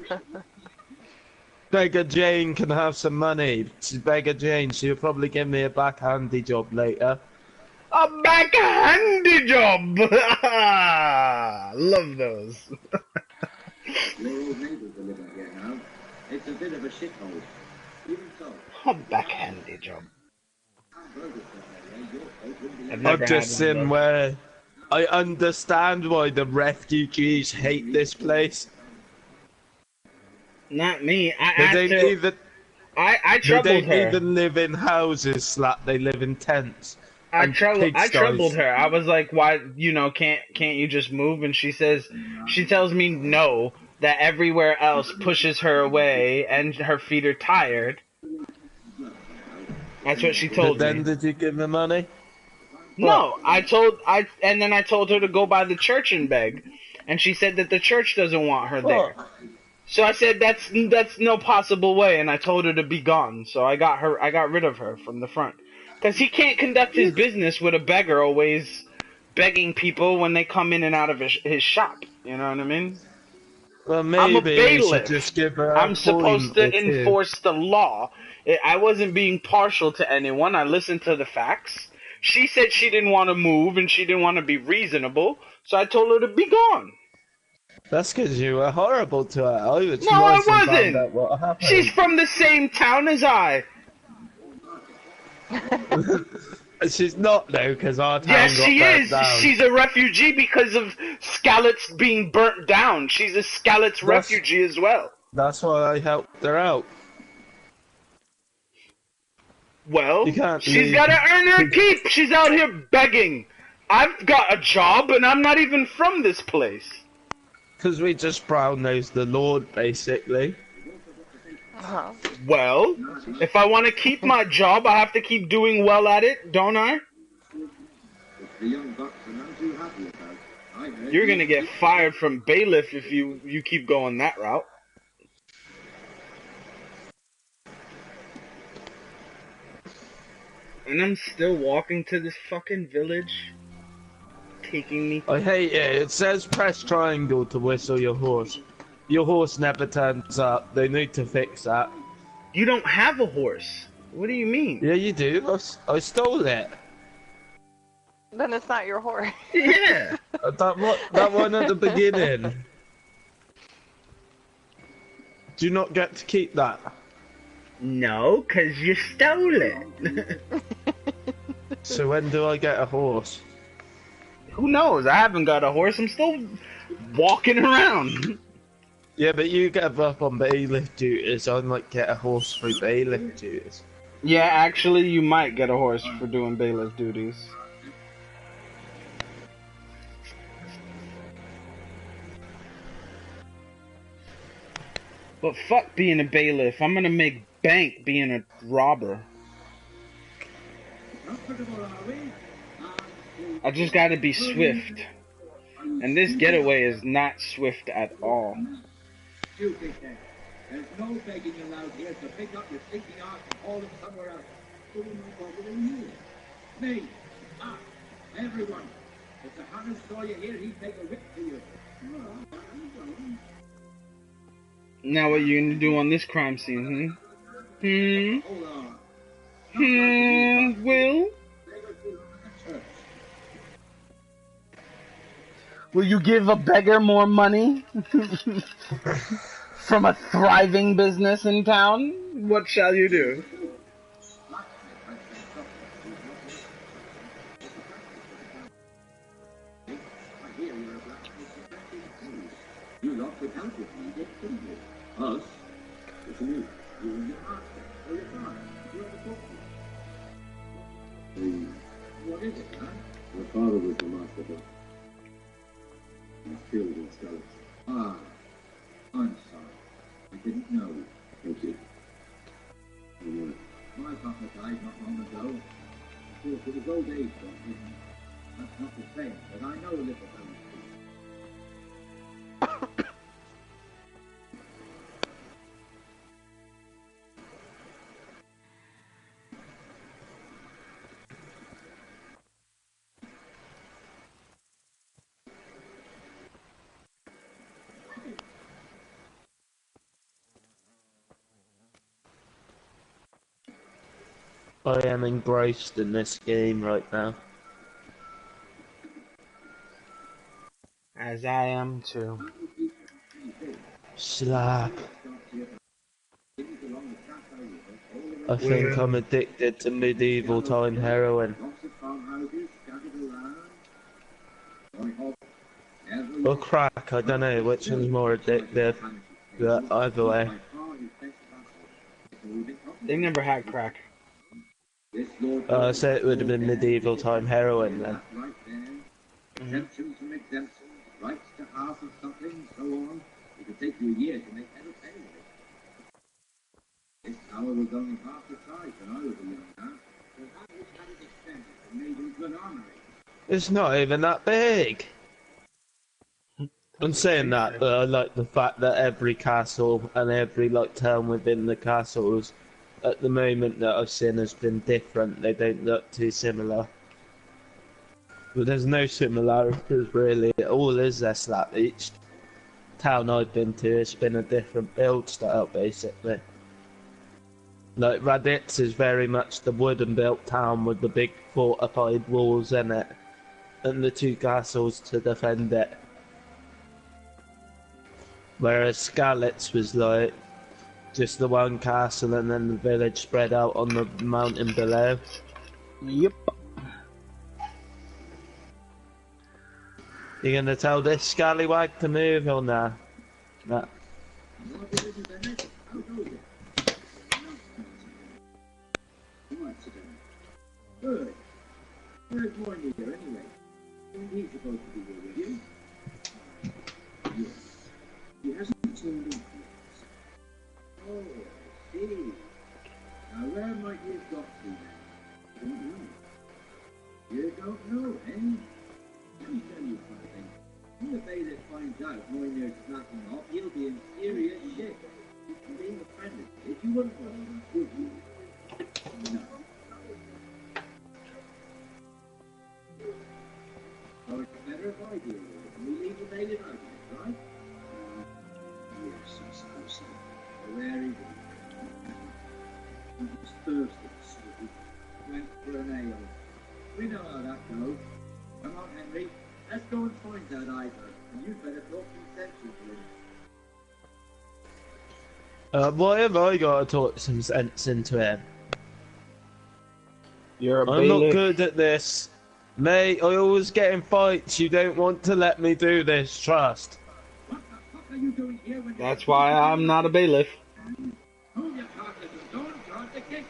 Beggar Jane can have some money. She's Beggar Jane. She'll probably give me a backhandy job later. A backhandy job! Love those. Your old neighbours are living here now. It's a bit of a shithole. Even so, A backhandy job. I've I've never just had one, seen where I understand why the refugees hate this place. Not me. I They asked don't her. even. I They troubled don't her. even live in houses, slap. They live in tents. I and troubled pigsties. her. I was like, "Why, can't you just move?" And she tells me no, that everywhere else pushes her away, and her feet are tired. That's what she told But then me. did you give her money? No, and then I told her to go by the church and beg, and she said that the church doesn't want her there. So I said that's no possible way, and I told her to be gone. So I got rid of her from the front. Because he can't conduct his business with a beggar always begging people when they come in and out of his shop. You know what I mean? Well, maybe I'm a you should bailiff. just give her a I'm supposed point to or two. enforce the law. I wasn't being partial to anyone. I listened to the facts. She said she didn't want to move and she didn't want to be reasonable, so I told her to be gone. That's because you were horrible to her. I was No, I nice and found wasn't. out what happened. She's from the same town as I. She's not though, because our town Yes, got she burnt is. down. She's a refugee because of Skalitz being burnt down. She's a Skalitz refugee as well. That's why I helped her out. Well, You can't she's leave. got to earn her keep. She's out here begging. I've got a job, and I'm not even from this place. Because we just brown-nosed the Lord, basically. Well, if I want to keep my job, I have to keep doing well at it, don't I? the young bucks are none too happy about. I heard You're gonna get fired from bailiff if you keep going that route. And I'm still walking to this fucking village. Taking me. I hate it. It says press triangle to whistle your horse. Your horse never turns up. They need to fix that. You don't have a horse. What do you mean? Yeah, you do. I stole it. Then it's not your horse. Yeah. That one at the beginning. Do you not get to keep that? No, 'cause you stole it. So when do I get a horse? Who knows? I haven't got a horse. I'm still walking around. Yeah, but you get up on bailiff duties. I might get a horse for bailiff duties. Yeah, actually, you might get a horse for doing bailiff duties. But fuck being a bailiff. I'm gonna make bank being a robber. I just gotta be swift. And this getaway is not swift at all. You big head. There's no begging allowed here, so pick up your stinking arse and haul them somewhere else. Who will know what will you? Me. Ah. Everyone. If the Harris saw you here, he'd take a whip to you. Now what you gonna do on this crime scene, Will? Will you give a beggar more money? From a thriving business in town? What shall you do? You lot would help with me, couldn't you? Us? It's you. You and your master. Or your father. You ever talk to me? What is it, man? My father was the master black. He was killed in Skalitz. Ah, I'm sorry. I didn't know. Thank you. My papa died not long ago. Of course, it was old age, don't you? That's not the same, but I know a little about it. I am engrossed in this game right now. As I am too. Slap. I think I'm addicted to medieval time heroin. Or crack, I don't know which one's more addictive. But either way. They never had crack. So it would have been medieval time heroin then. Exemptions from exemptions, rights to half of something, so on. It could take you a year to make head of anyway. This tower was only half the size when I was a young man. So how was it extended and made into an armory? It's not even that big. I'm saying that, but I like the fact that every castle and every town within the castles at the moment that I've seen has been different. They don't look too similar. But there's no similarities really. All is their Slap. Each town I've been to has been a different build style basically. Like Raditz is very much the wooden built town with the big fortified walls in it. And the 2 castles to defend it. Whereas Skalitz was like just the 1 castle and then the village spread out on the mountain below. Yep. You gonna tell this scallywag to move or nah? Nah. Good. Where's Moynier anyway? He's supposed to be here with you. Yes. He hasn't told him yet. Oh, I see. Now where might he have got to then? I don't know. You don't know, eh? Let me tell you something. When the bailiff finds out Moynier's slacking off, he'll be in serious shit. Being a friend of his, you wouldn't want him, would you? No. So it's better if I deal with it. We leave the bailiff out of it, right? Yes, I suppose so. Well, there he was. He was thirsty, so he went for an ale. We know how that goes. Come on, Henry. Let's go and find that Ivor. And you'd better talk some sense into him. Why have I got to talk some sense into him? You're a I'm not bailiff. good at this. Mate, I always get in fights. You don't want to let me do this, trust. That's why I'm not a bailiff. Move your carcass and don't start the kick.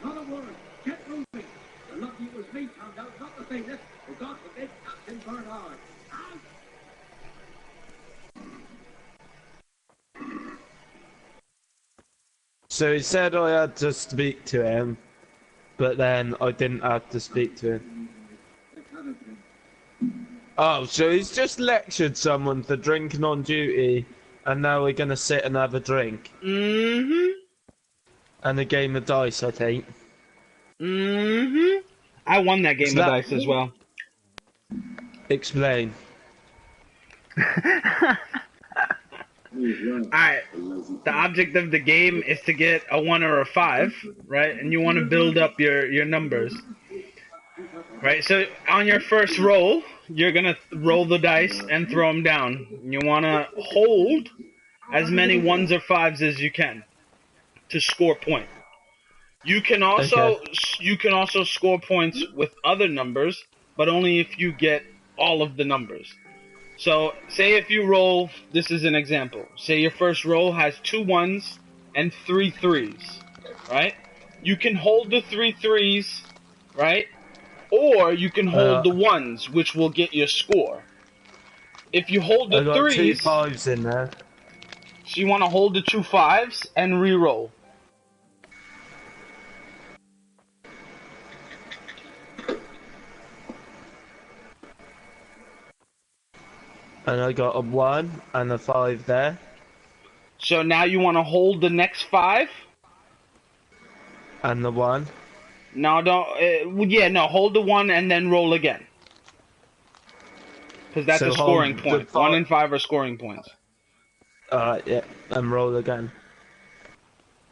Not a word. Get moving. The lucky it was me found out, not the bailiff. For God forbid, Captain Bernard. So he said I had to speak to him, but then I didn't have to speak to him. Oh, so he's just lectured someone for drinking on duty, and now we're gonna sit and have a drink. Mm-hmm. And a game of dice, I think. Mm-hmm. I won that game of dice as well. Explain. Alright, the object of the game is to get a 1 or a 5, right? And you want to build up your numbers. Right, so on your first roll, you're going to roll the dice and throw them down. You want to hold as many 1s or 5s as you can to score points. You can also score points with other numbers, but only if you get all of the numbers. So, say if you roll, this is an example. Say your first roll has 2 1s and 3 3s, right? You can hold the 3 3s, right? Or you can hold the 1s, which will get your score. If you hold the 3s... I got 2 5s in there. So you want to hold the 2 5s and re-roll. And I got a 1 and a 5 there. So now you want to hold the next 5? And the 1? No, don't. Hold the 1 and then roll again. Because that's a scoring point. 1 and 5 are scoring points. Yeah, and roll again.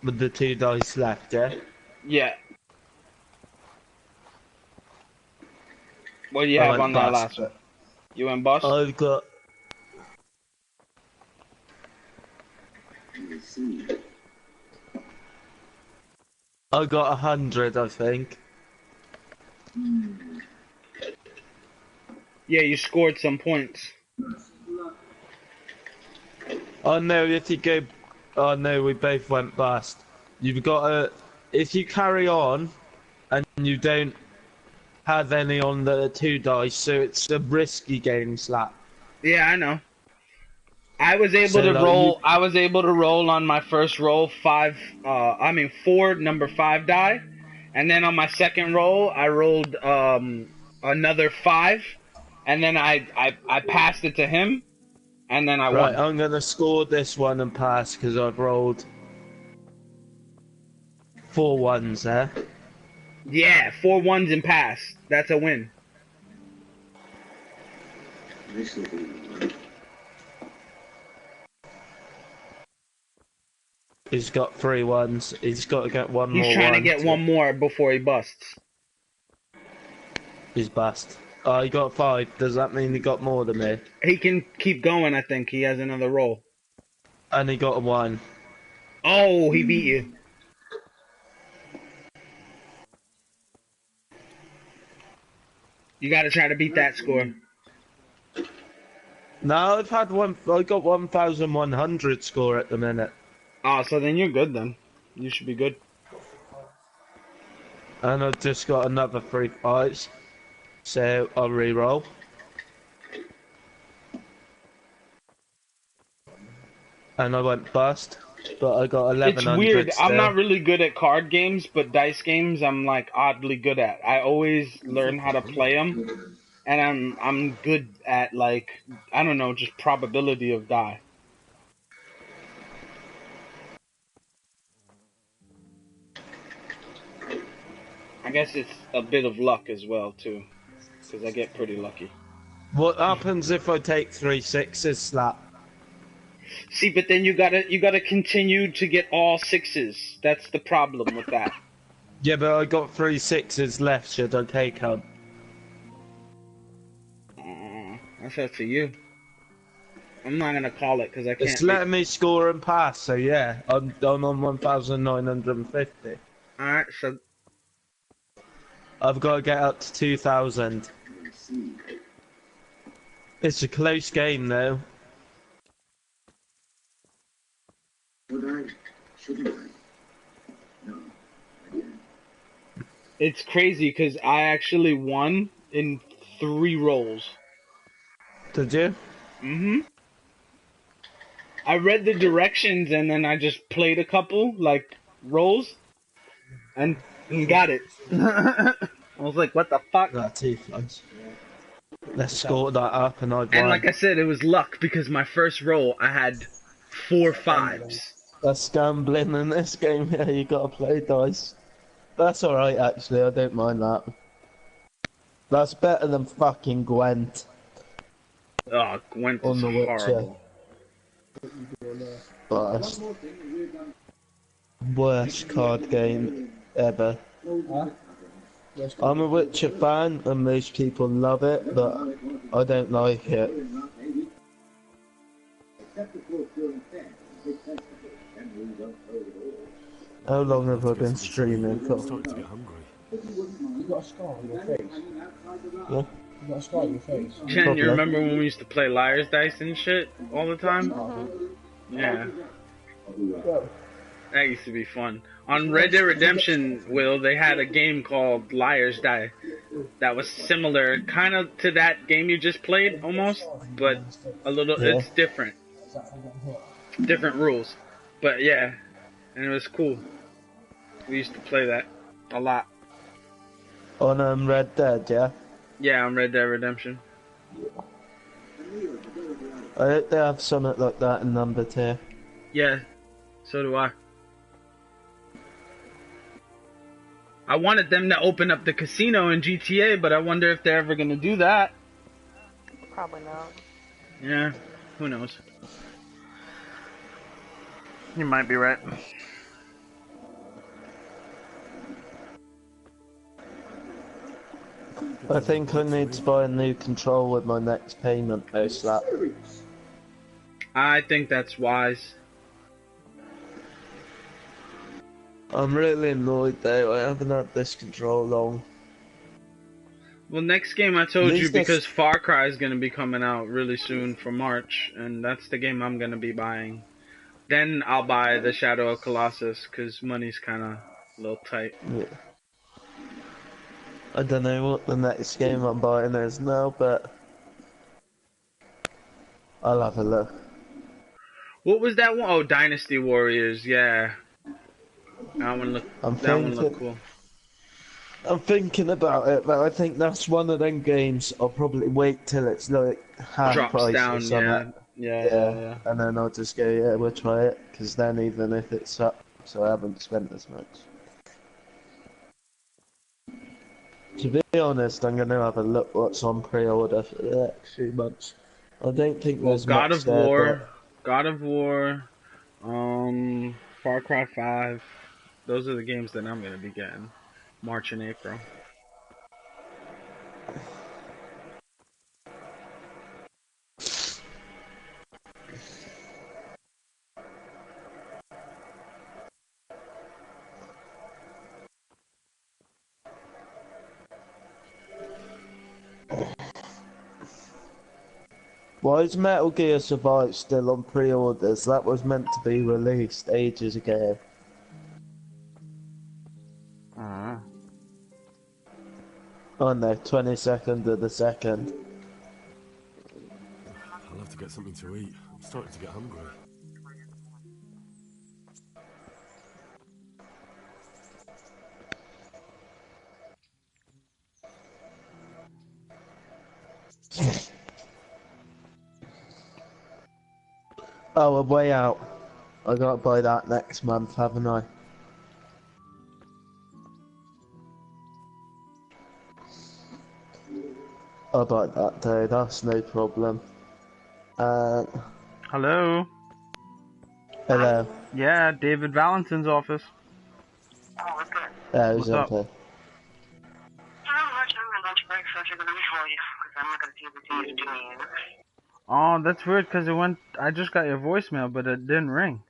With the 2 dice left, yeah? Yeah. What do you have on that last one? You went bust? I've got. I got 100, I think. Yeah, you scored some points. Oh no, if you go... Oh no, we both went bust. You've got to... If you carry on, and you don't have any on the 2 dice, so it's a risky game, Slap. Yeah, I know. I was able to roll. I was able to roll on my first roll 4 number 5 die, and then on my second roll I rolled another 5, and then I passed it to him, and then I won. Right, I'm gonna score this one and pass because I've rolled 4 ones there. Yeah, 4 ones and pass. That's a win. He's got 3 ones. He's got to get one more. He's trying to get one more before he busts. He's bust. Oh, he got 5. Does that mean he got more than me? He can keep going, I think. He has another roll. And he got a 1. Oh, he beat you. You gotta try to beat that score. No, I've had one. I got 1,100 score at the minute. Oh, so then you're good then. You should be good. And I've just got another 3 fights. So I'll re-roll. And I went bust, but I got 1,100. It's weird. Still. I'm not really good at card games, but dice games I'm like oddly good at. I always learn how to play them, and I'm good at like, I don't know, just probability of die. I guess it's a bit of luck as well too, because I get pretty lucky. What happens if I take 3 6s, Slap? See, but then you gotta continue to get all 6s. That's the problem with that. Yeah, but I got 3 6s left. Should I take them? That's up to you. I'm not gonna call it because I can't. It's letting me score and pass. So yeah, I'm on 1,950. All right, so I've got to get up to 2,000. It's a close game though. It's crazy because I actually won in 3 rolls. Did you? Mm-hmm. I read the directions and then I just played a couple, like, rolls, and got it. I was like, what the fuck? That's E-Flies. Let's score that up and I've won. And like I said, it was luck because my first roll, I had 4 5s. That's gambling in this game. Yeah, you gotta play dice. That's alright, actually. I don't mind that. That's better than fucking Gwent. Oh, Gwent is horrible. Worst card game ever. I'm a Witcher fan, and most people love it, but I don't like it. How long have I been streaming for? I'm starting to get hungry. You got a scar on your face? Yeah? You got a scar on your face? Chen, you remember when we used to play Liar's Dice and shit all the time? Yeah. That used to be fun. On Red Dead Redemption, Will, they had a game called Liar's Die that was similar, kind of to that game you just played, almost, but a little, it's different. Different rules. But yeah, and it was cool. We used to play that a lot. On Red Dead, yeah? Yeah, on Red Dead Redemption. I hope they have something like that in number 2. Yeah, so do I. I wanted them to open up the casino in GTA, but I wonder if they're ever gonna do that. Probably not. Yeah, who knows? You might be right. I think I need to buy a new control with my next payment, though, Slap. I think that's wise. I'm really annoyed though, I haven't had this control long. Well, next game I told you Least this- because Far Cry is going to be coming out really soon for March, and that's the game I'm going to be buying. Then I'll buy the Shadow of Colossus because money's kind of a little tight. Yeah. I don't know what the next game I'm buying is now, but I'll have a look. What was that one? Oh, Dynasty Warriors, yeah. That one looked cool. I'm thinking about it, but I think that's one of them games I'll probably wait till it's like half Drops price down, or something. yeah. And then I'll just go, yeah, we'll try it, because then even if it's up, so I haven't spent as much. To be honest, I'm going to have a look what's on pre-order for the next few months. I don't think there's God much of there, War, God of War, Far Cry 5. Those are the games that I'm going to be getting. March and April. Why is Metal Gear Survive still on pre-orders? That was meant to be released ages ago. Oh no, 22nd of the 2nd. I'll have to get something to eat. I'm starting to get hungry. Oh, A Way Out. I gotta buy that next month, haven't I? I'll buy that though, that's no problem. Hello? Hello. Yeah, David Valentin's office. Yeah, What's who's up up? here? Oh, that's weird because it went. I just got your voicemail, but it didn't ring.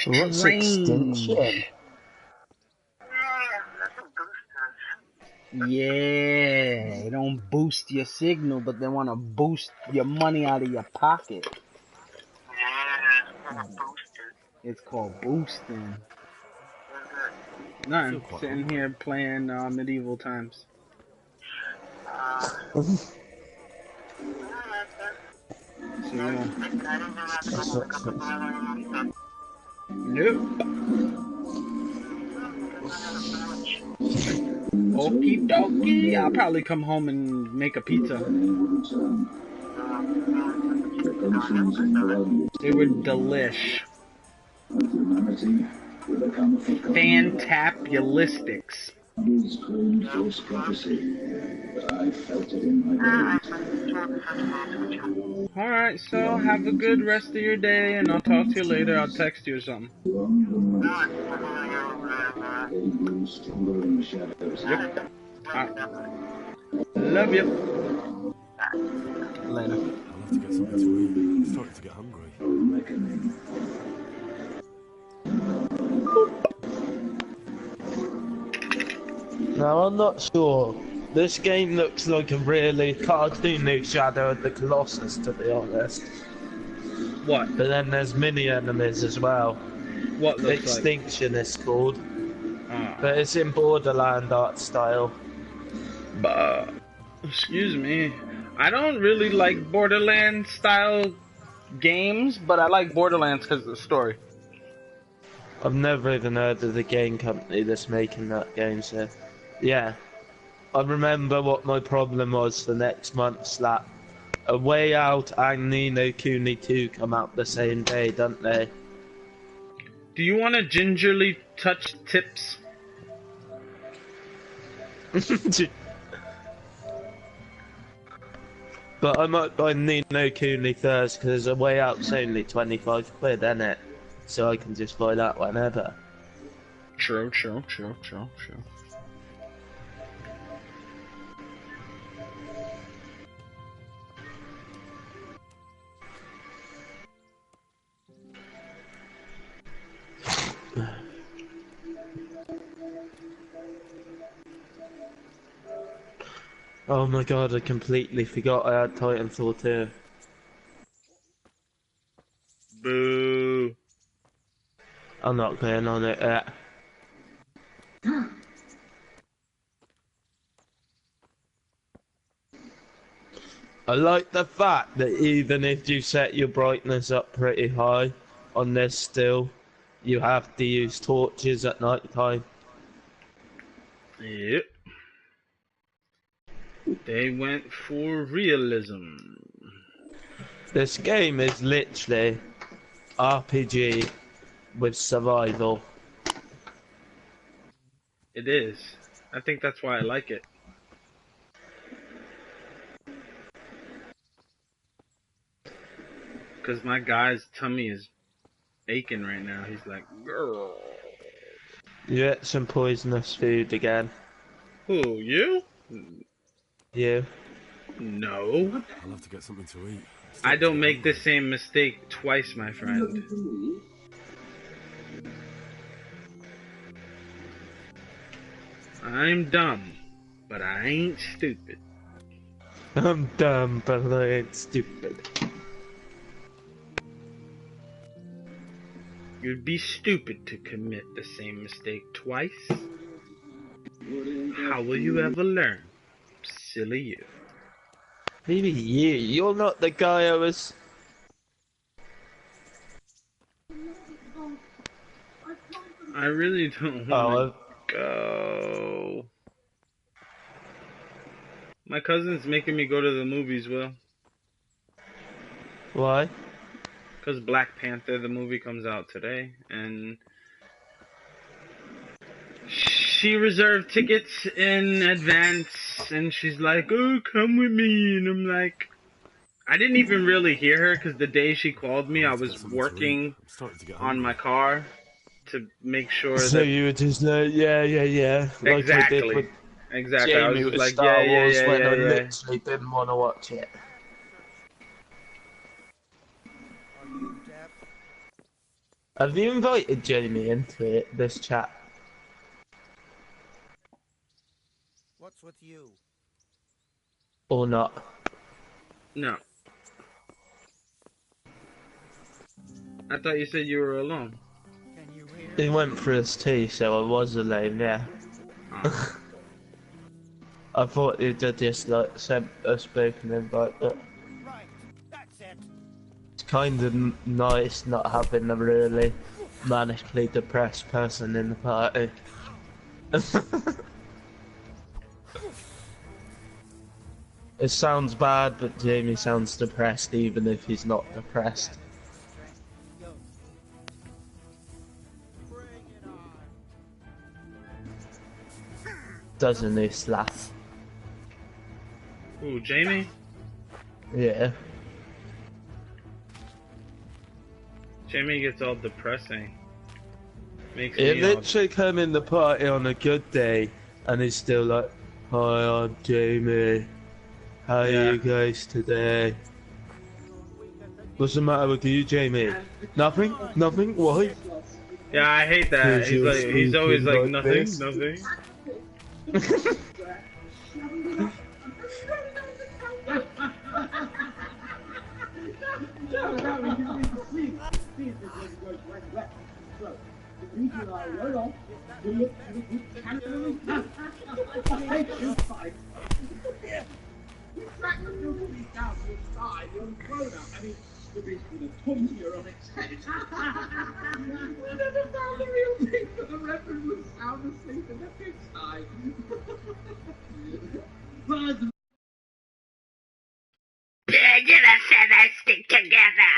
What's Strange. extinction? Yeah, they don't boost your signal, but they want to boost your money out of your pocket. It's called boosting. Nothing. Sitting here playing Medieval Times. So, nope. Okie dokie. I'll probably come home and make a pizza. They were delish. Fantabulistics. Alright, so have a good rest of your day, and I'll talk to you later. I'll text you or something. Yep. Alright. Love you. Later. I'll have to get something to eat. I'm starting to get hungry. Now, I'm not sure. This game looks like a really cartoony Shadow of the Colossus, to be honest. What? But then there's mini enemies as well. What looks Extinction like? It's called. Ah. But it's in Borderland art style. Excuse me. I don't really like Borderlands style games, but I like Borderlands because of the story. I've never even heard of the game company that's making that game, so yeah. I remember what my problem was for next month's Slap. A Way Out and Ni no Kuni 2 come out the same day, don't they? Do you want to gingerly touch tips? But I might buy Ni no Kuni first, because A Way Out's only 25 quid, isn't it? So I can just buy that whenever. True. Oh my god, I completely forgot I had Titanfall 2. Boo. I'm not going on it yet. I like the fact that even if you set your brightness up pretty high on this still, you have to use torches at night time. Yep. They went for realism. This game is literally RPG with survival. It is. I think that's why I like it. Because my guy's tummy is aching right now. He's like, girl. You ate some poisonous food again. Who, you? You. No. I'll have to get something to eat. I don't make the same mistake twice, my friend. I'm dumb, but I ain't stupid. I'm dumb, but I ain't stupid. You'd be stupid to commit the same mistake twice. How will you ever learn? Silly you. Maybe you're not the guy I was... I really don't want to go. My cousin's making me go to the movies, Will. Why? Because Black Panther, the movie, comes out today, and she reserved tickets in advance, and she's like, oh, come with me, and I'm like, I didn't even really hear her, because the day she called me, I was working on my car to make sure so that... you were just like, yeah. Like exactly. I did with exactly. I was Jamie just with like, Star Wars when I yeah. literally didn't want to watch it. Have you invited Jamie into it, this chat? What's with you? Or not? No. I thought you said you were alone. He went for his tea, so I was alone, yeah. I thought he'd just like sent a spoken invite, but it's kind of nice not having a really manically depressed person in the party. It sounds bad, but Jamie sounds depressed even if he's not depressed. Doesn't he, Slav? Ooh, Jamie? Yeah. Jamie gets all depressing. Makes It me literally come in the party on a good day, and he's still like, hi, I'm Jamie. How are you guys today? What's the matter with you, Jamie? Nothing? Nothing? Why? Yeah, I hate that. He's always like, nothing, nothing. The beast with a tonsure on its head. We never found the real thing, but the reverend was sound asleep in the pigsty. Birds of a feather stick together.